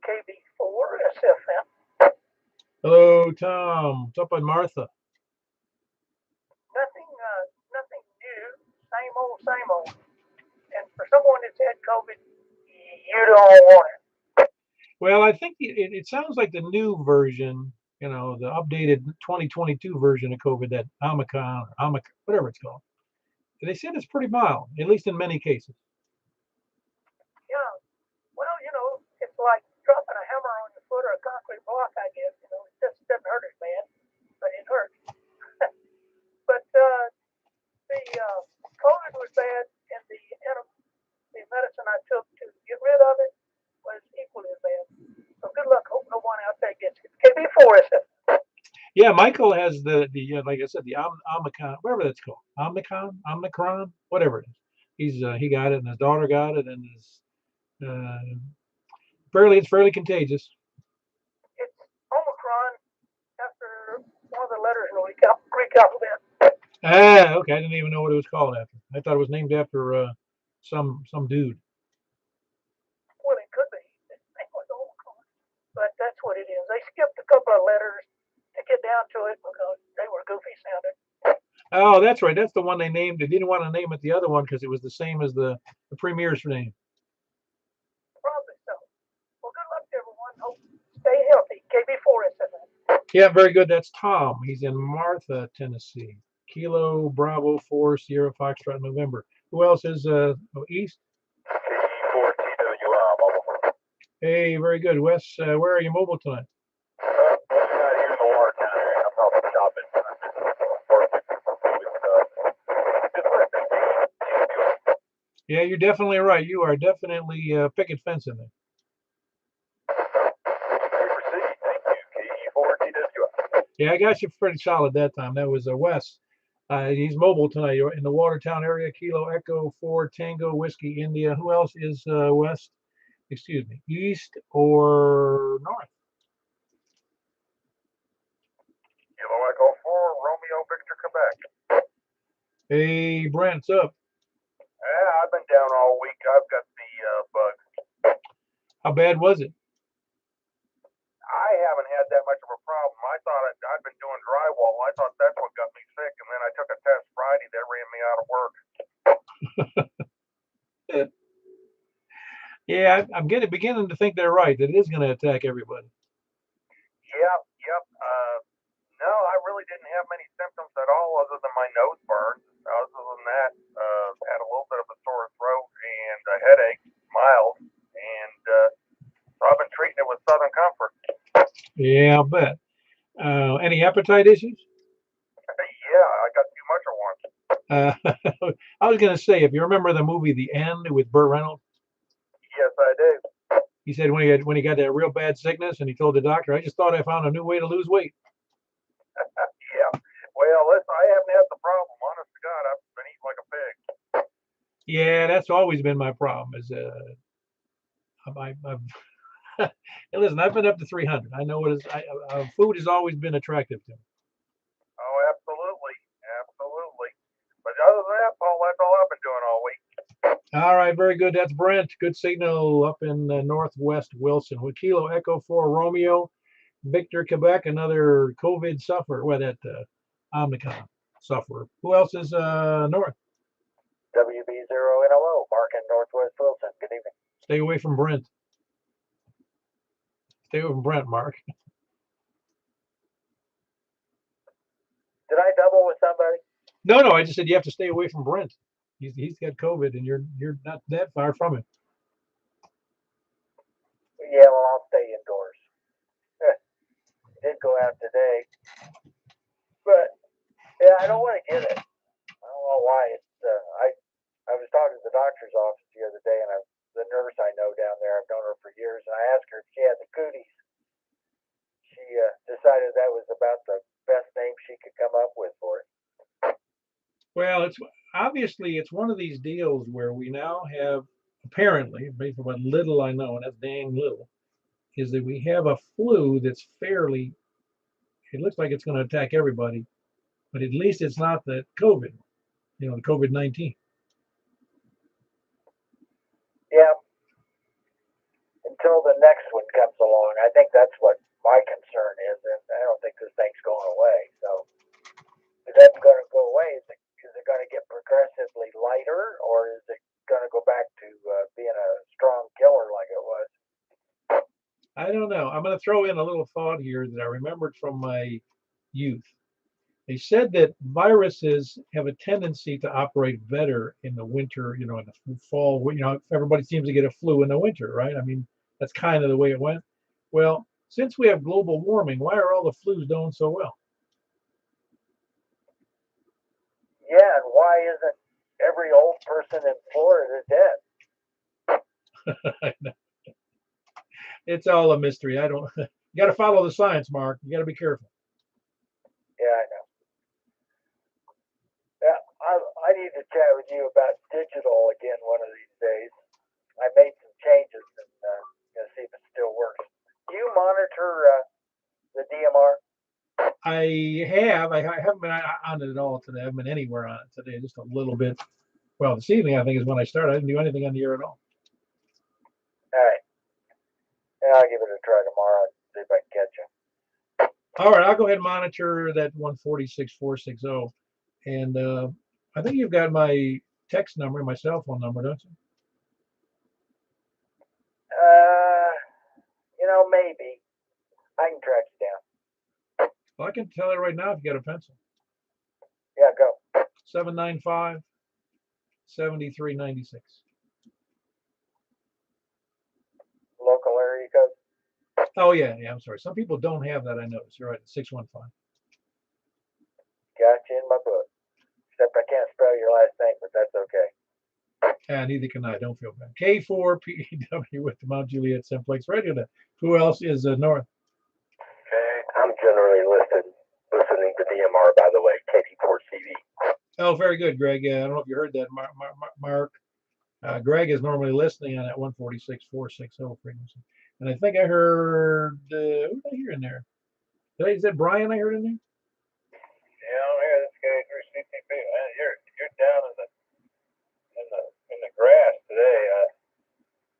KB4 SFM. Hello, Tom. What's up on Martha? Nothing new. Same old. And for someone that's had COVID, you don't want it. Well, I think it sounds like the new version, the updated 2022 version of COVID, that Omicron, whatever it's called. They said it's pretty mild, at least in many cases. Yeah. Well, it's like dropping a hammer on your foot or a concrete block, I guess. It just doesn't hurt as bad, but it hurts. But the COVID was bad, and the medicine I took to get rid of it was equally as bad. So good luck. Hope no one out there gets it. KB4 SFM. Yeah, Michael has the like I said, the Omicron, whatever that's called, Omicron, whatever it is. He got it, and his daughter got it, and it's fairly contagious. It's Omicron after one of the letters in the Greek alphabet. Ah, okay. I didn't even know what it was called after. I thought it was named after some dude. Well, it could be. His name was Omicron, but that's what it is. They skipped a couple of letters to get down to it because they were goofy sounding. Oh, that's right. That's the one they named. They didn't want to name it the other one because it was the same as the premier's name. Probably so. Well, good luck to everyone. Hope stay healthy. KB4 SFM. Yeah, very good. That's Tom. He's in Martha, Tennessee. Kilo Bravo 4 Sierra Foxtrot November. Who else is east? C4TWI mobile. Hey, very good. Wes, where are you mobile tonight? Not here in the Watertown area. I'm probably shopping. Yeah, you're definitely right. You are definitely picket fencing there. Yeah, I got you pretty solid that time. That was Wes. He's mobile tonight. You're in the Watertown area. Kilo Echo 4 Tango Whiskey India. Who else is west? Excuse me, east or north? Kilo Echo 4 Romeo Victor Quebec. Hey, Brent's up. Yeah, I've been down all week. I've got the bug. How bad was it? I haven't had that much of a problem. I thought I'd been doing drywall. I thought that's what got me sick, and then I took a test Friday. That ran me out of work. Yeah, I'm beginning to think they're right. That it is going to attack everybody. Yep. than my nose burns. Other than that, had a little bit of a sore throat and a headache, mild, and so I've been treating it with Southern Comfort. Yeah, I'll bet. Any appetite issues? Yeah, I got too much at once. I was going to say, if you remember the movie The End with Burt Reynolds, Yes, I do. he said when he got that real bad sickness, and he told the doctor, "I just thought I found a new way to lose weight." Yeah. Well, listen, I haven't had the problem. Honest to God, I've been eating like a pig. Yeah, that's always been my problem. Is I've hey, listen, I've been up to 300. I know food has always been attractive to me. Oh, absolutely, absolutely. But other than that, Paul, that's all I've been doing all week. All right, very good. That's Brent. Good signal up in Northwest Wilson. With Kilo Echo 4 Romeo, Victor Quebec, another COVID sufferer. Well, that Omicron sufferer. Who else is north? WB0NLO, Mark in Northwest Wilson. Good evening. Stay away from Brent. Stay away from Brent, Mark. Did I double with somebody? No, I just said you have to stay away from Brent. He's got COVID, and you're not that far from him. Yeah, well, I'll stay indoors. Did go out today, but yeah, I don't want to get it. I don't know why. I was talking to the doctor's office the other day, and the nurse I know down there, I've known her for years, and I asked her if she had the cooties. She decided that was about the best name she could come up with for it. Well, it's one of these deals where we now have, apparently, based on what little I know, and that's dang little, is that we have a flu that's fairly. It looks like it's going to attack everybody, but at least it's not the COVID. The COVID-19. Yeah, until the next one comes along. I think that's what my concern is, and I don't think this thing's going away. So if that's going to go away, is it going to get progressively lighter, or is it going to go back to being a strong killer like it was? I don't know. I'm going to throw in a little thought here that I remembered from my youth. They said that viruses have a tendency to operate better in the winter, in the fall. Everybody seems to get a flu in the winter, right? I mean, that's kind of the way it went. Well, since we have global warming, why are all the flus doing so well? Yeah, and why isn't every old person in Florida dead? It's all a mystery. I don't. You got to follow the science, Mark. You got to be careful. Yeah, I know. Yeah, I need to chat with you about digital again one of these days. I made some changes and see if it still works. Do you monitor the DMR? I haven't been on it at all today. I haven't been anywhere on it today. Just a little bit. Well, this evening I think is when I started. I didn't do anything on the air at all. All right. Yeah, I'll give it a try tomorrow and see if I can catch you. All right, I'll go ahead and monitor that 146.460. And I think you've got my text number, my cell phone number, don't you? Maybe. I can track you down. Well, I can tell you right now if you got a pencil. Yeah, go. 795-7396. Local area code? Oh, yeah, I'm sorry. Some people don't have that, I noticed. You're right, 615. Got you in my book. Except I can't spell your last name, but that's okay. Neither can I. Don't feel bad. K4PW with the Mount Juliet Simplex Radio. Who else is north? Okay, I'm generally listening to DMR, by the way, KD4CV. Oh, very good, Greg. I don't know if you heard that, Mark. Greg is normally listening on that 146.460 frequency. And I think I heard, who did I hear in there? Is that Brian I heard in there? Yeah, I'm here. This guy through CTP. Man, you're down in the grass today.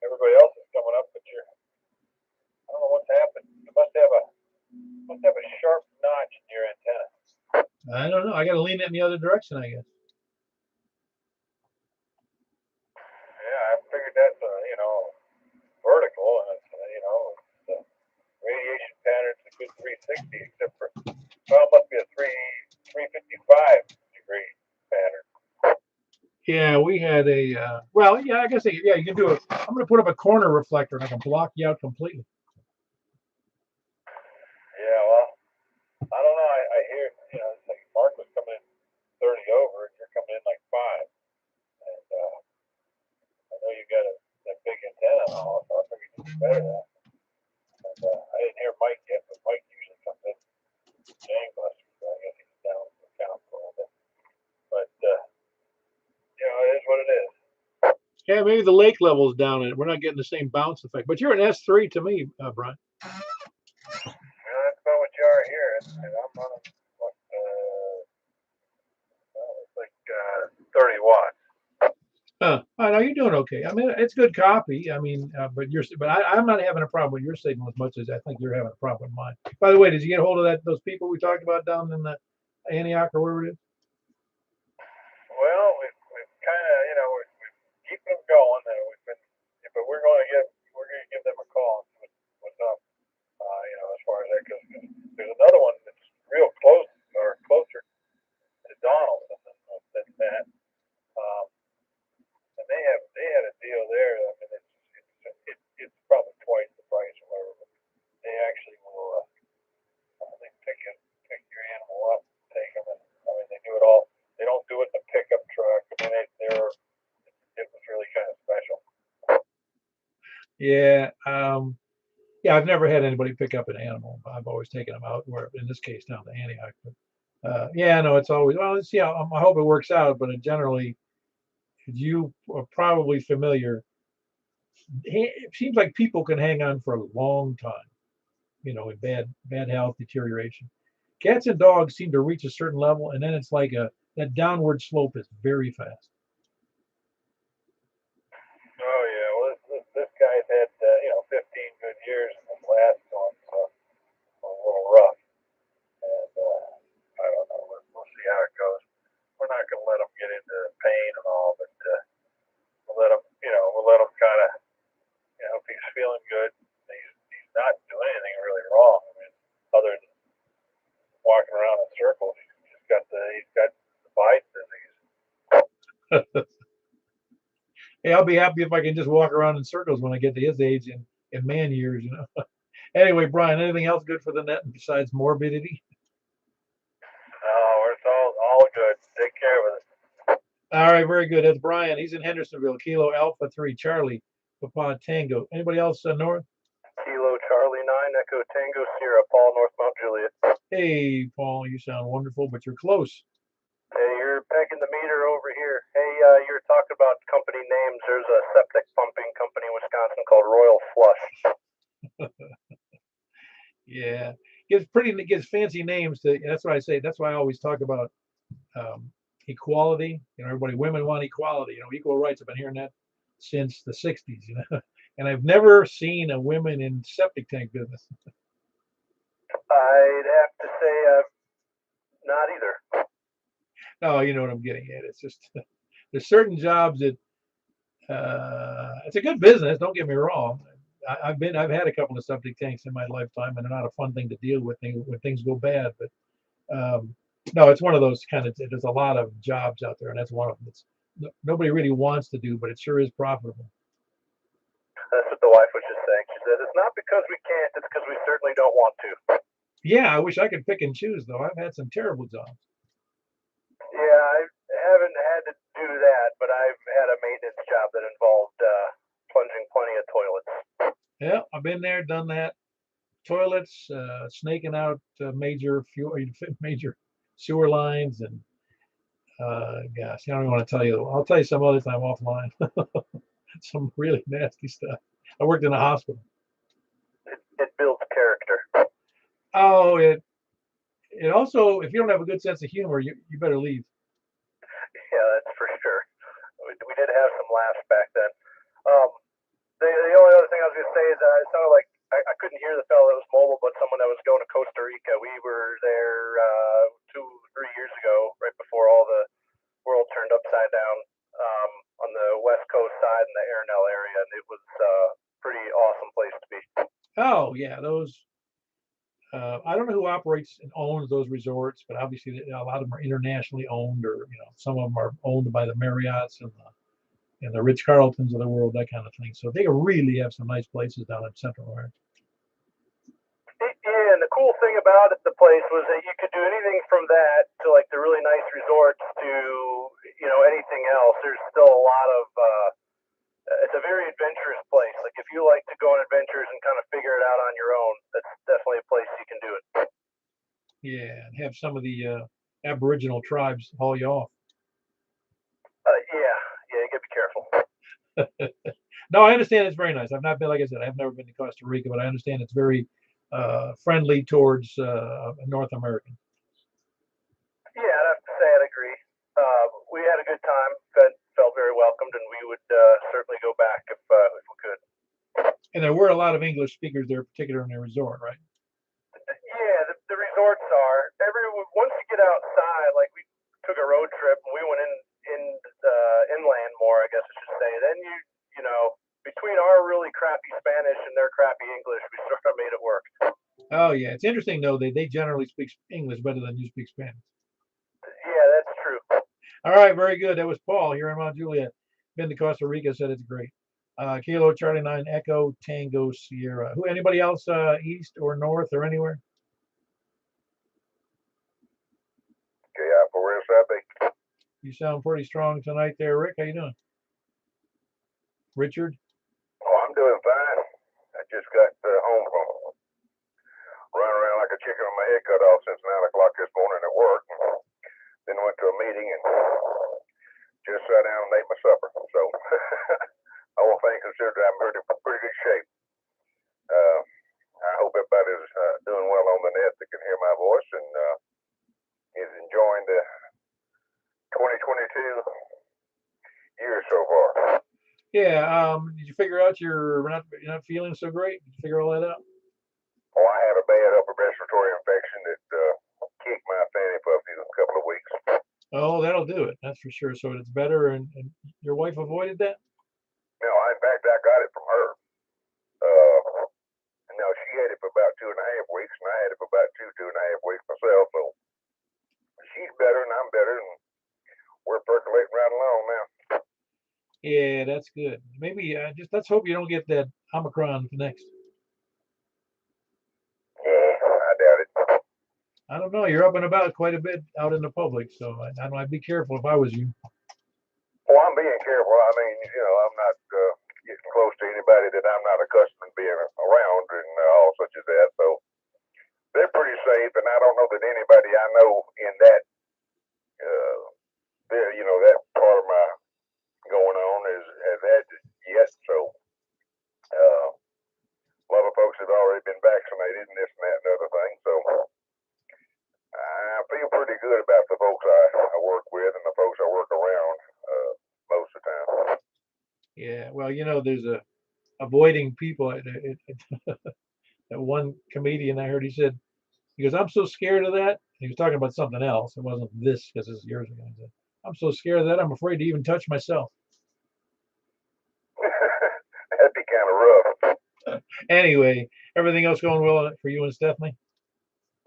Everybody else is coming up, but I don't know what's happened. You must have a sharp notch in your antenna. I don't know. I got to lean it in the other direction, I guess. Yeah, I figured that's vertical, and the radiation pattern's a good 360, except for it must be a 355 Yeah, we had a well, yeah, I guess yeah, you can do it. I'm going to put up a corner reflector and I can block you out completely. Yeah, well, I don't know. I hear, it's like Mark was coming in 30 over, and you're coming in like 5. And I know you got that big antenna and all, so I figured you'd be better than that. And I didn't hear Mike yet, but Mike usually comes in gangbusters, so I guess he's down for count for a little bit. But, it is what it is. Yeah, maybe the lake level is down and we're not getting the same bounce effect. But you're an S3 to me, Brian. That's about what you are here, and I'm running, it's like 30 watts. I know you're doing okay. I mean, it's good copy. I mean, but I'm not having a problem with your signal as much as I think you're having a problem with mine. By the way, did you get a hold of those people we talked about down in the Antioch or wherever it is? Well, we've kind of, we're keeping them going. But we're going to give them a call and see what's up. As far as that goes. There's another one that's real close or closer to Donaldson than that. And they had a deal there. I mean, it's probably twice the price or whatever. But they actually will. They pick your animal up, take them, and I mean they do it all. They don't do it in a pickup truck. I mean it was really kind of special. Yeah. Yeah, I've never had anybody pick up an animal. I've always taken them out, where in this case down to Antioch. But yeah, no, it's always well. Let's see how I hope it works out. But generally, you are probably familiar. It seems like people can hang on for a long time, in bad health deterioration. Cats and dogs seem to reach a certain level, and then it's like that downward slope is very fast. Oh yeah, well this guy's had 15 good years, and this last one's a little rough. And I don't know. We'll see how it goes. We're not going to let him get into pain and all, but we'll let him kind of, if he's feeling good, he's not doing anything really wrong. I mean, other than walking around in circles, he's got the Biden disease. Hey, I'll be happy if I can just walk around in circles when I get to his age in man years. Anyway, Brian, anything else good for the net besides morbidity? Oh, it's all good. Take care of it. All right, very good. That's Brian. He's in Hendersonville, Kilo Alpha 3 Charlie, Papa Tango. Anybody else, North? Kilo Charlie 9 Echo Tango Sierra Paul North Mount Juliet. Hey, Paul, you sound wonderful, but you're close. Hey, you're pegging the meter over here. Hey, you're talking about company names. There's a septic pumping company in Wisconsin called Royal Flush. Yeah, gives fancy names to. That's why I say. That's why I always talk about equality. Women want equality. Equal rights. I've been hearing that since the '60s. And I've never seen a women in septic tank business. I'd have to say not either. No, you know what I'm getting at. It's just there's certain jobs that it's a good business. Don't get me wrong. I've had a couple of septic tanks in my lifetime, and they're not a fun thing to deal with when things go bad. But no, it's one of those kind of. There's a lot of jobs out there, and that's one of them. Nobody really wants to do, but it sure is profitable. That's what the wife was just saying. She said, "It's not because we can't; it's because we certainly don't want to." Yeah, I wish I could pick and choose, though. I've had some terrible jobs. Yeah, I haven't had to do that, but I've had a maintenance job that involved plunging plenty of toilets. Yeah, I've been there, done that. Toilets, snaking out major sewer lines, and gosh, I don't even want to tell you. I'll tell you some other time offline. Some really nasty stuff. I worked in a hospital. It builds character. Oh, it also, if you don't have a good sense of humor, you better leave. Yeah, that's for sure. We did have some laughs back then. The only other thing I was going to say is it sounded like I couldn't hear the fellow that was mobile, but someone that was going to Costa Rica. We were there 2-3 years ago, right before all the world turned upside down on the west coast side in the Arenal area, and it was a pretty awesome place to be. Oh yeah, those I don't know who operates and owns those resorts, but obviously a lot of them are internationally owned, or some of them are owned by the Marriotts and the Ritz Carltons of the world, that kind of thing. So they really have some nice places down in Central America. Yeah, and the cool thing about it, the place was that you could do anything from that to like the really nice resorts to anything else. There's still a lot of it's a very adventurous place. Like if you like to go on adventures and kind of figure it out on your own, that's definitely a place you can do it. Yeah, and have some of the Aboriginal tribes haul you off. Yeah, you gotta be careful. No, I understand it's very nice. I've not been, like I said, I've never been to Costa Rica, but I understand it's very friendly towards North American. Yeah, I'd have to say I'd agree. We had a good time. Felt very welcomed, and we would certainly go back if we could. And there were a lot of English speakers there, particularly in the resort, right? Yeah, the resorts are. Once you get outside, like we took a road trip and we went inland more, I guess I should say. Then between our really crappy Spanish and their crappy English, we sort of made it work. Oh yeah, it's interesting though. They generally speak English better than you speak Spanish. Yeah, that's true. All right, very good. That was Paul here in Mount Juliet. Been to Costa Rica, said it's great. Kilo Charlie 9 Echo Tango Sierra. Anybody else east or north or anywhere? KI4SIB. You sound pretty strong tonight there, Rick. How you doing? Richard? Oh, I'm doing fine. I just got home from running around like a chicken with my head cut off since 9 o'clock this morning at work. Then went to a meeting and just sat down and ate my supper. So all things considered, I'm in pretty good shape. I hope everybody's doing well on the net that can hear my voice and is enjoying the 2022 year so far. Yeah. Did you figure out you're not feeling so great? Did you figure all that out? Oh, I had a bad upper respiratory infection that kicked my fanny puffies a couple of weeks. Oh, that'll do it. That's for sure. So it's better, and your wife avoided that? No, in fact, I got it from her. No, she had it for about 2.5 weeks, and I had it for about 2.5 weeks myself. So she's better, and I'm better, and we're percolating right along now. Yeah, that's good. Maybe just let's hope you don't get that Omicron next. Yeah, I doubt it. I don't know. You're up and about quite a bit out in the public, so I'd be careful if I was you. Well, I'm being careful. I mean, I'm not getting close to anybody that I'm not accustomed to being around and all such as that. So they're pretty safe, and I don't know that anybody I know in that that part of my going on has had it yet. So a lot of folks have already been vaccinated and this and that and other thing. So I feel pretty good about the folks I work with and the folks I work around most of the time. Yeah, well, there's avoiding people. That one comedian I heard, he goes, I'm so scared of that. He was talking about something else. It wasn't this because it's years ago. He said, I'm so scared of that. I'm afraid to even touch myself. That'd be kind of rough. Anyway, everything else going well for you and Stephanie?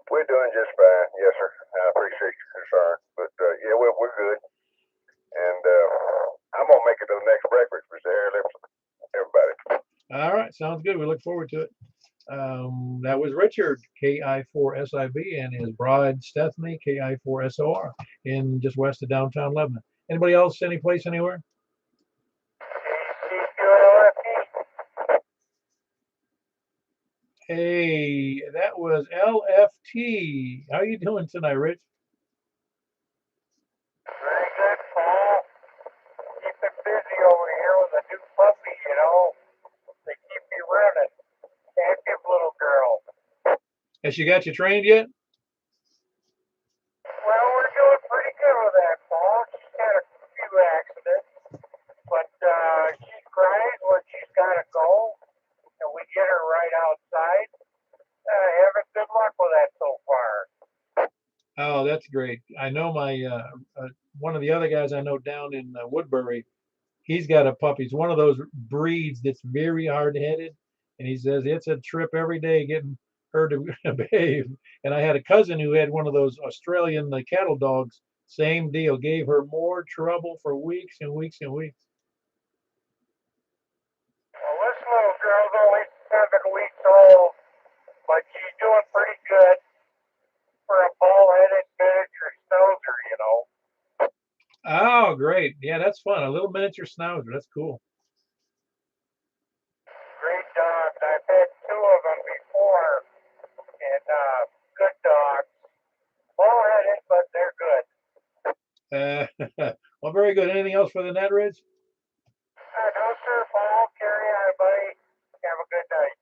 We're doing just fine. Yes, sir. I appreciate your concern. But yeah, we're good. And I'm going to make it to the next breakfast for everybody. All right. Sounds good. We look forward to it. That was Richard, KI4SIB, and his bride, Stephanie, KI4SOR, in just west of downtown Lebanon. Anybody else, any place, anywhere? Hey, that was LFT. How you doing tonight, Rich? Very good, Paul. Keeping busy over here with a new puppy, They keep me running. Active little girl. Has she got you trained yet? Well, we're doing pretty good with that, Paul. She's had a few accidents, but she's crying when she's got to go, and we get her right outside. Having good luck with that so far. Oh, that's great. I know my one of the other guys I know down in Woodbury, he's got a puppy. It's one of those breeds that's very hard-headed, and he says it's a trip every day getting her to behave. And I had a cousin who had one of those Australian cattle dogs. Same deal. Gave her more trouble for weeks and weeks and weeks. Well, this little girl's only 7 weeks old, but she's doing pretty good for a ball-headed miniature schnauzer, you know. Oh, great. Yeah, that's fun. A little miniature schnauzer. That's cool. Great dogs. I've had 2 of them before, and good dogs. Ball-headed, but they're good. Well, very good. Anything else for the net, Rich? No, sir, Paul. Carry on, buddy. Have a good night.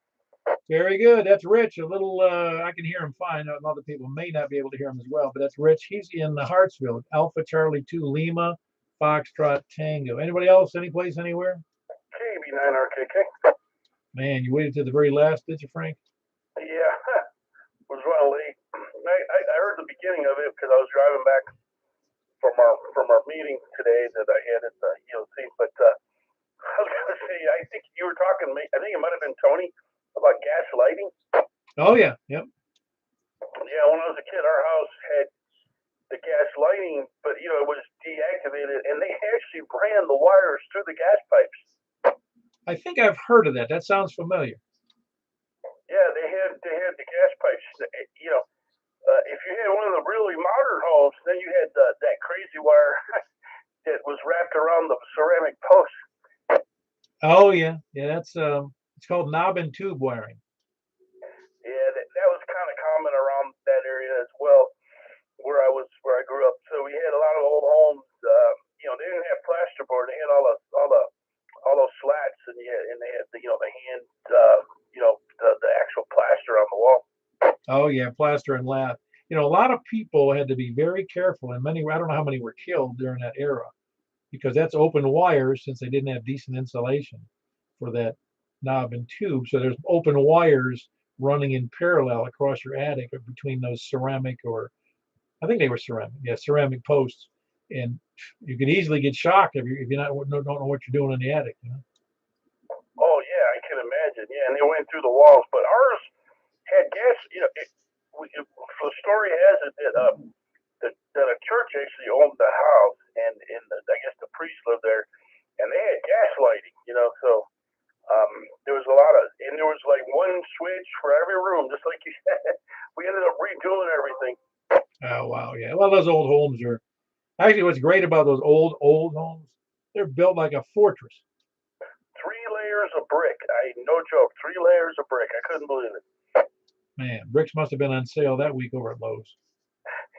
Very good. That's Rich. A little, I can hear him fine. Other people may not be able to hear him as well, but that's Rich. He's in the Hartsville, Alpha Charlie 2 Lima, Foxtrot Tango. Anybody else? Any place, anywhere? KB9RKK. Man, you waited to the very last, did you, Frank? Yeah, was well late. I heard the beginning of it because I was driving back from our meeting today that I had at the EOC. But I was going to say, I think you were talking. I think it might have been Tony about gas lighting. Oh yeah, yep. Yeah, when I was a kid, our house had the gas lighting, but it was deactivated, and they actually ran the wires through the gas pipes. I think I've heard of that. That sounds familiar. Yeah, they had the gas pipes. If you had one of the really modern homes, then you had that crazy wire that was wrapped around the ceramic post. Oh yeah, yeah. That's it's called knob and tube wiring. Yeah, that was kind of common around that area as well, where I grew up. So we had a lot of old homes. They didn't have plasterboard. They had all those slats, and they had the hand, the actual plaster on the wall. Oh yeah, plaster and lath. A lot of people had to be very careful, and many, I don't know how many were killed during that era, because that's open wires since they didn't have decent insulation for that knob and tube. So there's open wires running in parallel across your attic or between those ceramic, or I think they were ceramic, yeah, ceramic posts, and you could easily get shocked if you don't know what you're doing in the attic. Oh yeah, I can imagine. Yeah, and they went through the walls, but ours had gas. The story has it that a church actually owned the house, and I guess the priest lived there, and they had gas lighting. So there was a lot of, and there was like one switch for every room, just like you said. We ended up redoing everything. Oh wow, yeah. Well, those old homes are actually what's great about those old homes. They're built like a fortress. 3 layers of brick. No joke. 3 layers of brick. I couldn't believe it. Man, bricks must have been on sale that week over at Lowe's.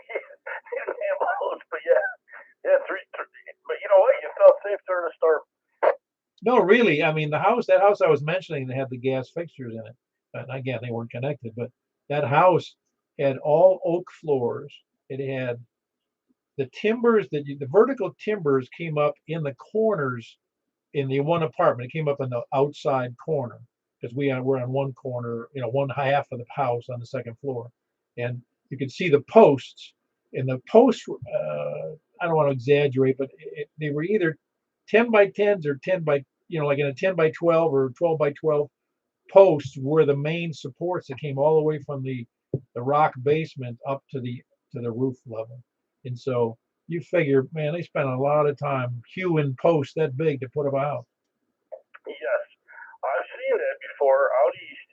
They didn't have Lowe's, but yeah, three. But you know what? You felt safe during the storm. No, really. I mean, that house I was mentioning, they had the gas fixtures in it. And again, they weren't connected, but that house had all oak floors. It had the timbers the vertical timbers came up in the corners in the one apartment. It came up in the outside corner because we're on one corner, one half of the house on the second floor, and you could see the posts. And the posts, I don't want to exaggerate, but they were either 10 by 10s or 10 by, like in a 10 by 12 or 12 by 12 posts were the main supports that came all the way from the rock basement up to the roof level. And so you figure, man, they spent a lot of time hewing posts that big to put them out. Yes, I've seen that before out east.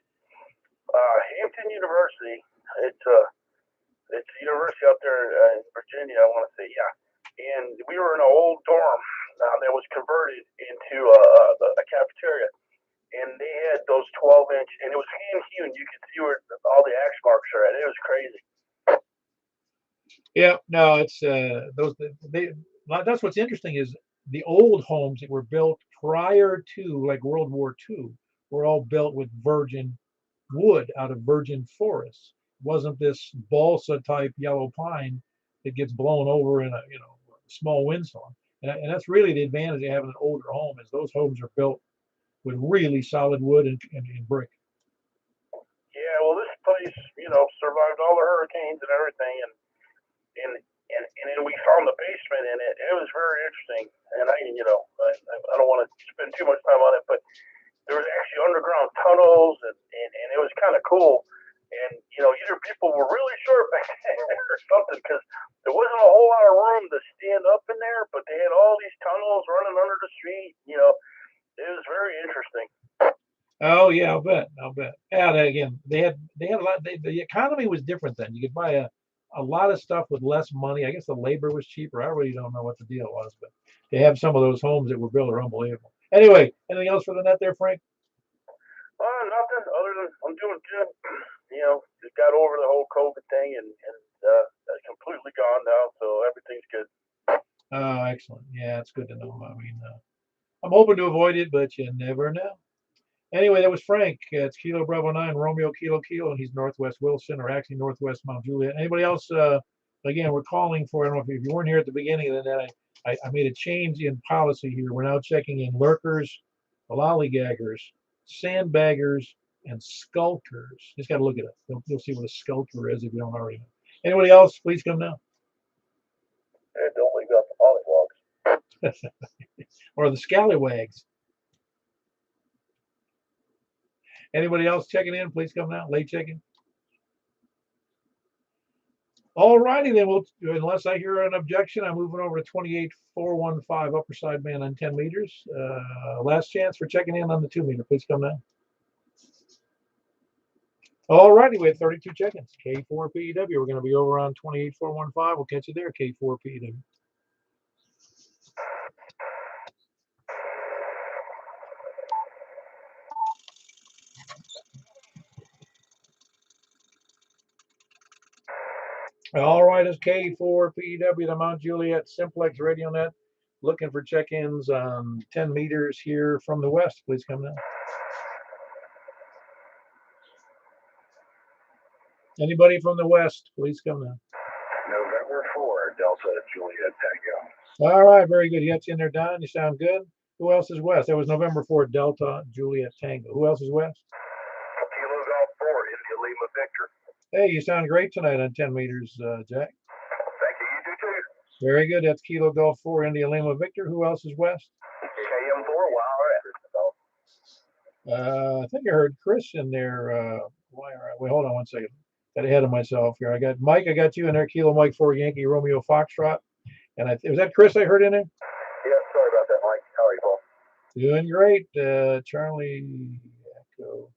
Hampton University. It's a university out there in Virginia, I want to say, yeah. And we were in an old dorm that was converted into a cafeteria, and they had those 12-inch, and it was hand hewn. You could see where all the axe marks are at. It was crazy. Yeah, no, it's that's what's interesting is the old homes that were built prior to like World War II were all built with virgin wood out of virgin forests. It wasn't this balsa type yellow pine that gets blown over in a small windstorm. And that's really the advantage of having an older home is those homes are built with really solid wood and brick. Yeah, well, this place, survived all the hurricanes and everything, and then we found the basement in it. It was very interesting, and I don't want to spend too much time on it, but there was actually underground tunnels, and it was kind of cool. And were really short back there or something, because there wasn't a whole lot of room to stand up in there, but they had all these tunnels running under the street. You know, it was very interesting. Oh yeah, I'll bet. I'll bet. Yeah, again, they had a lot. The economy was different then. You could buy a lot of stuff with less money. I guess the labor was cheaper. I really don't know what the deal was, but they have some of those homes that were built are unbelievable. Anyway, anything else for the net there, Frank? Nothing other than I'm doing good. You know, just got over the whole COVID thing, and that's completely gone now, so everything's good. Oh, excellent. Yeah, it's good to know. I mean, I'm hoping to avoid it, but you never know. Anyway, that was Frank. It's Kilo Bravo 9, Romeo Kilo Kilo, and he's Northwest Wilson, or actually Northwest Mount Juliet. Anybody else? Again, we're calling for, I don't know if you weren't here at the beginning of the net, I made a change in policy here. We're now checking in lurkers, lollygaggers, sandbaggers, and skulkers. Just got to look at it. You'll see what a skulker is if you don't already know. Anybody else, please come now. And don't leave out the pollywogs. Or the scallywags. Anybody else checking in? Please come now. Late checking. All righty then. Unless I hear an objection, I'm moving over to 28415 upper side man on 10 meters. Last chance for checking in on the 2 meter. Please come now. All righty, we have 32 check-ins. K4PEW. We're going to be over on 28415. We'll catch you there. K4PEW. All right, it's K4PEW, the Mount Juliet Simplex Radio Net. Looking for check-ins on 10 meters here from the west. Please come now. Anybody from the west, please come now. November 4, Delta Juliet Tango. All right, very good. You got you in there, Don. You sound good. Who else is west? That was November 4, Delta Juliet Tango. Who else is west? Kilo Golf 4, India Lima Victor. Hey, you sound great tonight on 10 meters, Jack. Thank you. You do too. Very good. That's Kilo Golf 4, India Lima Victor. Who else is west? KM4, wow. I think I heard Chris in there. Wait, hold on one second. Got ahead of myself here. I got Mike. I got you in there. Kilo Mike 4, Yankee Romeo Foxtrot. And was that Chris I heard in there? Yeah, sorry about that, Mike. How are you, Paul? Doing great. Charlie Echo.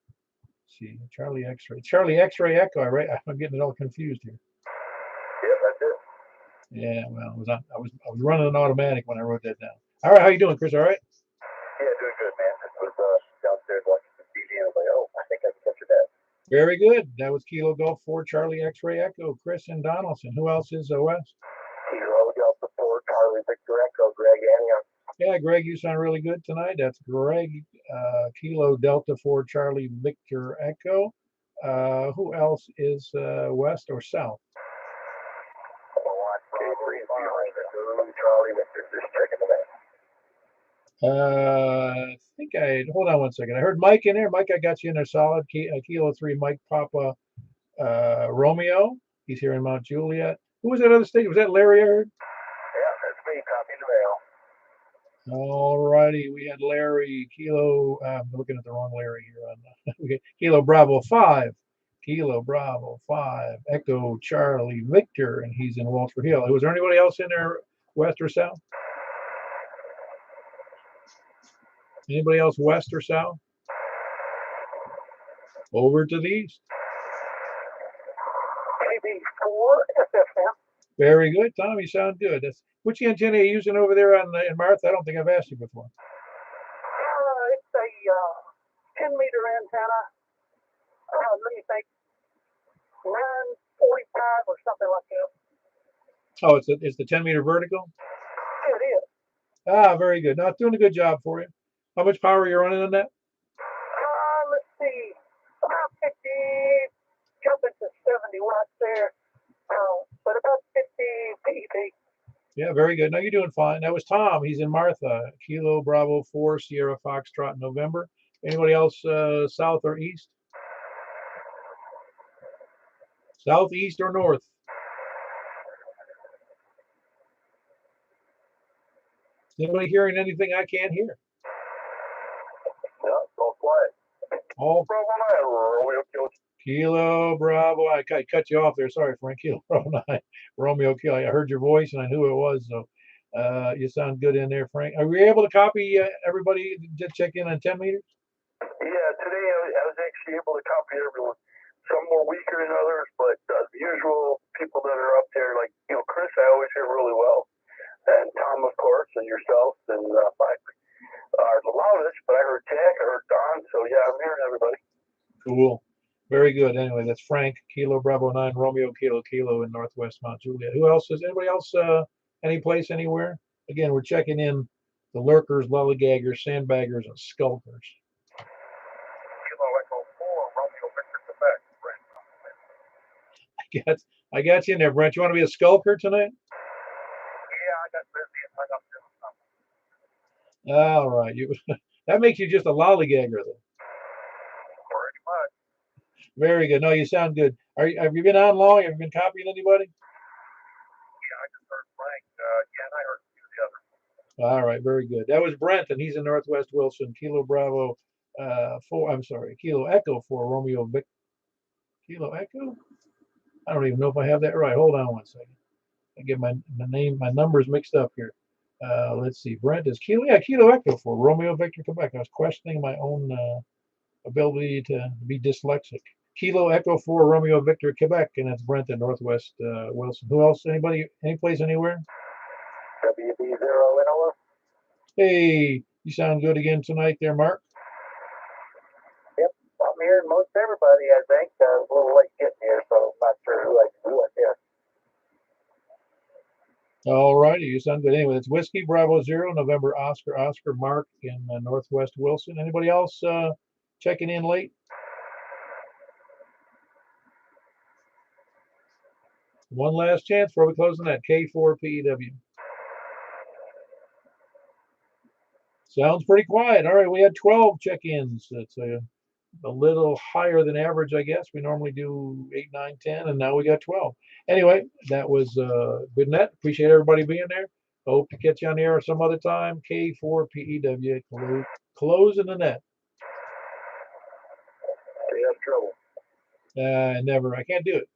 See, Charlie X-ray. Charlie X-ray Echo. Right? I'm getting it all confused here. Yeah, that's it. Yeah, well, I was running an automatic when I wrote that down. All right, how you doing, Chris? All right? Yeah, doing good, man. I was downstairs watching some TV and I was like, oh, I think I can catch your dad. Very good. That was Kilo Golf 4, Charlie X-ray Echo, Chris and Donaldson. Who else is west? Kilo Delta 4, Charlie Victor Echo, Greg Antioch. Yeah, Greg, you sound really good tonight. That's Greg, Kilo Delta 4, Charlie Victor Echo. Who else is west or south? Charlie Victor, just checking the I think hold on one second. I heard Mike in there. Mike, I got you in there solid. Kilo 3, Mike Papa Romeo. He's here in Mount Juliet. Who was that other state? Was that Larry I heard? Yeah, that's me, copy the mail. All righty, we had Larry Kilo. I'm looking at the wrong Larry here. Okay, Kilo Bravo 5, Kilo Bravo 5, Echo Charlie Victor, and he's in Walter Hill. Was there anybody else in there, west or south? Anybody else west or south? Over to the east. Maybe 4 SFM. Very good, Tom. You sound good. Which antenna are you using over there in Martha? I don't think I've asked you before. It's a 10-meter antenna. Let me think, 945 or something like that. Oh, it's the 10-meter vertical? It is. Ah, very good. No, it's doing a good job for you. How much power are you running on that? Let's see, about 50, jumping to 70 watts there, but about 50 PEP. Yeah, very good. No, you're doing fine. That was Tom. He's in Martha. Kilo Bravo 4, Sierra Foxtrot, November. Anybody else south or east? South, east, or north? Anybody hearing anything I can't hear? No, all quiet. All Bravo 9, Romeo Kilo. Kilo Bravo. I cut you off there. Sorry, Frank. Kilo Bravo 9. Romeo Kilo. I heard your voice and I knew who it was. So you sound good in there, Frank. Are we able to copy everybody to check in on 10 meters? Yeah, today I was actually able to copy everyone. Some more weaker than others, but the usual people that are up there, like Chris, I always hear really well, and Tom, of course, and yourself, and Mike are the loudest. But I heard Jack, I heard Don, so yeah, I'm hearing everybody. Cool. Very good. Anyway, that's Frank, Kilo Bravo 9, Romeo Kilo Kilo in Northwest Mount Juliet. Who else is anybody else any place anywhere? Again, we're checking in the lurkers, lollygaggers, sandbaggers, and skulkers. Kilo Echo 4, Romeo Victor Quebec, Brent. I got you in there, Brent. You want to be a skulker tonight? Yeah, I got busy and hung up there. All right. That makes you just a lollygagger, then. Pretty much. Very good. No, you sound good. Have you been on long? Have you been copying anybody? Yeah, I just heard Frank. Yeah, and I heard the other. All right, very good. That was Brent, and he's in Northwest Wilson. Kilo Bravo 4. I'm sorry, Kilo Echo 4 Romeo Vic. Kilo Echo. I don't even know if I have that right. Hold on one second. I get my numbers mixed up here. Let's see. Brent is Kilo Echo 4 Romeo Victor Quebec. I was questioning my own ability to be dyslexic. Kilo Echo 4 Romeo Victor Quebec, and that's Brent in Northwest Wilson. Who else? Anybody? Any place anywhere? WB0 Inola. Hey, you sound good again tonight there, Mark. Yep, I'm hearing most everybody, I think. I was a little late getting here, so I'm not sure who I can do it here. All righty, you sound good. Anyway, it's Whiskey Bravo 0, November Oscar Mark in Northwest Wilson. Anybody else checking in late? One last chance before we close on that. K4PEW. Sounds pretty quiet. All right, we had 12 check-ins. That's a little higher than average, I guess. We normally do 8, 9, 10, and now we got 12. Anyway, that was good net. Appreciate everybody being there. Hope to catch you on the air some other time. K4PEW, closing the net. You have trouble. Never. I can't do it.